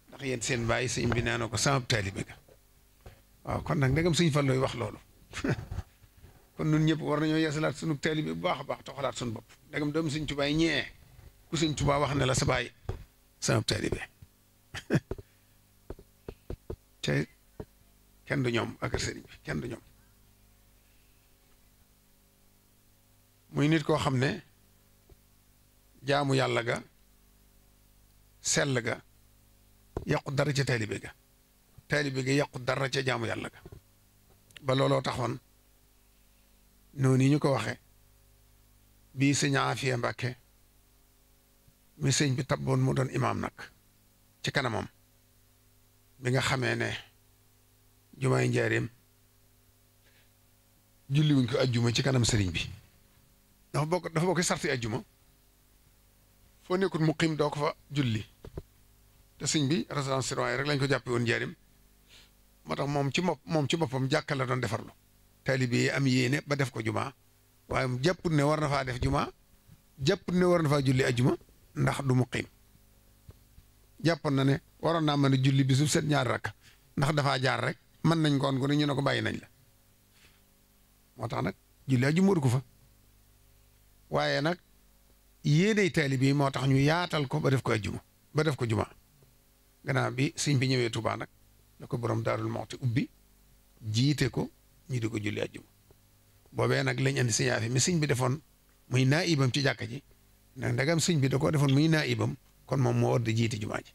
ndax yéen seen bàyyi sëñ bi nee na ko sama taalibe ga waaw kon nag ndegam sëñ Fall looy wax loolu kon nun ñëpp war nañoo yeesalaat sunu taalibe bu baax a baax te xolaat sunu bopp ndegam doom sëñ Tuubaa ñee ku sëñ Tuubaa wax ne la sa bàyyi sama taalibe te kenn du ñoom ak sëriñ bi kenn du ñoom muy nit koo xam ne jaamu yàlla ga sell ga yàqu dara ca taalibe ga yàqu dara ca jaamu yàlla ga ba looloo taxoon noonu yi ñu ko waxe bii sëñ Afiya Mbàkke mi sëñ bi tabboon mu doon imaam nag ci kanamam bi nga xamee ne jumaay njaareem julliwuñ ko ajjuma ci kanam sëriñ bi dafa bokk sarti ajjuma foo nekkul muqim doo ko fa julli te sëñ bi résidence surveillée rek lañ ko jàppe woon njaarim moo tax moom ci boppam jàkka la doon defarlu taalibe yi am yéene ba def ko jumaa waaye jàpput ne war na faa def jumaa jàpput ne war na faa julli ajjuma ndax du muqim jàppoon na ne waroon naa mën a julli bisu set ñaari rakk ndax dafaa jaar rek mën nañ koon ko ne ñu ne ko bàyyi nañ la moo tax nag julli ajjuma waru ko fa waaye nag yéeney taalibe yi moo tax ñu yaatal ko ba def ko ajjuma ba def ko jumaa gannaaw bi sëñ bi ñëwee Tuubaa nag la ko borom Daarul Muxti ubbi jiite ko ñu di ko julli ajjuma boobee nag lañ andi sëñ Aafi mi sëñ bi defoon muy naayibam ci jàkka ji nag ndegam sëñ bi da koo defoon muy naayibam kon moom moo war di jiite jumaa ji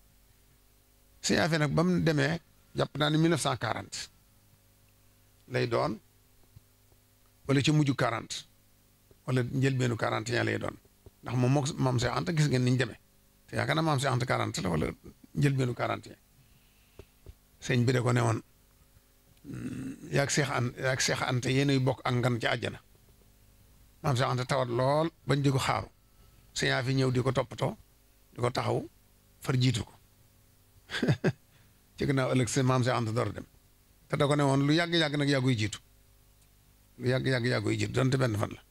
sëñ Aafi nag ba mu demee jàpp naa ne 1940 lay doon wala ci mujj 40 wala njëlbeenu 41 lay doon ndax moom moo maam Seex Anta gis ngeen niñ demee te yaakaar naa maam Seex Anta 40 la wala njëlbeenu 41 sëñ bi da ko ne woon yaag Seex Anta yéenay bokk ak ngan ci àjjana maam Seex Anta tawat lool bañ di ko xaaru sëñ Aafi ñëw di ko toppatoo di ko taxaw far jiitu ko ci gannaaw ëllëg seen maam Seex Anta door dem te da ko ne woon lu yàgg-yàgg nag yàgguy jiitu lu yàgg-yàgg yàgguy jiitu donte benn fan la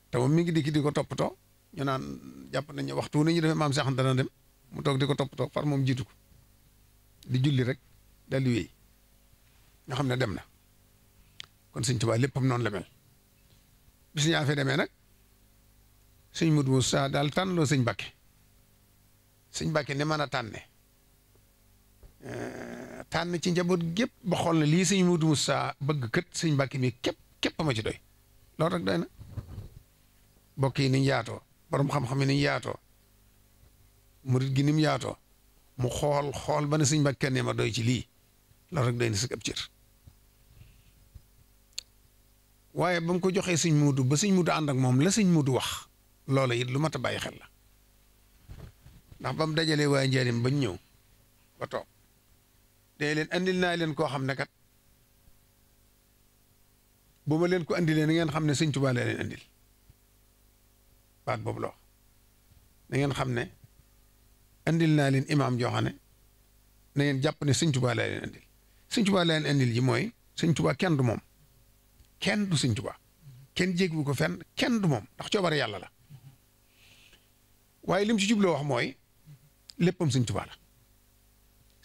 te moom mi ngi dikki di ko toppatoo ñu naan jàpp nañu waxtu ni ñu defee maam Seex Anta dana dem mu toog di ko toppatoo far moom jiitu ko di julli rek dal di wéy nga xam ne dem na kon sëñ Tuubaa léppam noonu la mel bi sëñ Aafi demee nag sëñ Mudu Musaa daal tànnloo sëñ Mbàkke sëñ Mbàkke ne mën a tànne tànn ci njaboot gépp ba xool na lii sëñ Mudu Musaa bëgg kët sëñ Mbàkke mi képp ma ci doy loolu rek doy na bokk yi niñ yaatoo borom xam-xam yi niñ yaatoo murit gi ni mu yaatoo mu xool ba ne sëñ Mbàkke ne ma doy ci lii loolu rek doy na sëkk ab cër waaye ba mu ko joxee sëñ Mudu ba sëñ Mudu ànd ak moom la sëñ Mudu wax loola it lu mat a bàyyi xel la ndax ba mu dajalee waaye njaarim bañ ñëw ba toog day leen andil naa leen koo xam ne kat bu ma leen ko andilee na ngeen xam ne sëñ Tuubaa la leen andil baat boobu la wax na ngeen xam ne andil naa leen imaam joo xam ne na ngeen jàpp ne sëñ Tuubaa la leen andil sëñ Tuubaa la leen andil ji mooy sëñ Tuubaa kenn du moom kenn du sëñ Tuubaa kenn jéggu ko fenn kenn du moom ndax coobare yàlla la waaye lim ci jubloo wax mooy léppam sëñ Tuubaa la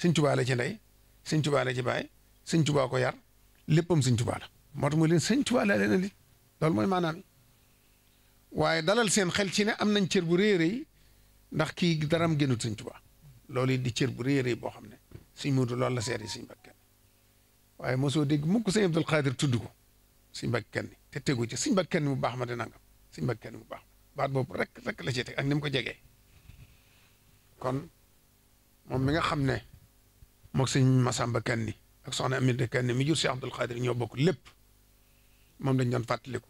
sëñ Tuubaa la ci ndey sëñ Tuubaa la ci baay sëñ Tuubaa ko yar léppam sëñ Tuubaa la moo tax mooy leen sëñ Tuubaa la leen andi loolu mooy maanaam waaye dalal seen xel ci ne am nañ cër bu rëy a rëy ndax kii daram génnut sëñ Tuubaa loolu it di cër bu rëy a rëy boo xam ne sëñ Mudu loolu la seet yi sëñ Mbàkke waaye mosoo dégg mukk sëñ Abdul Xaadir tudd ko sëñ Mbàkke te tegu ci sëñ Mbàkke mu baax ma di nangam sëñ Mbàkke mu baax baat boobu rek la ci teg ak ni mu ko jegee kon moom mi nga xam ne moog sëñ Masamba Kanni ak soxna Aminata Kanni mi jur si Abdul Xaadir ñoo bokk lépp moom dañ doon fàttaliku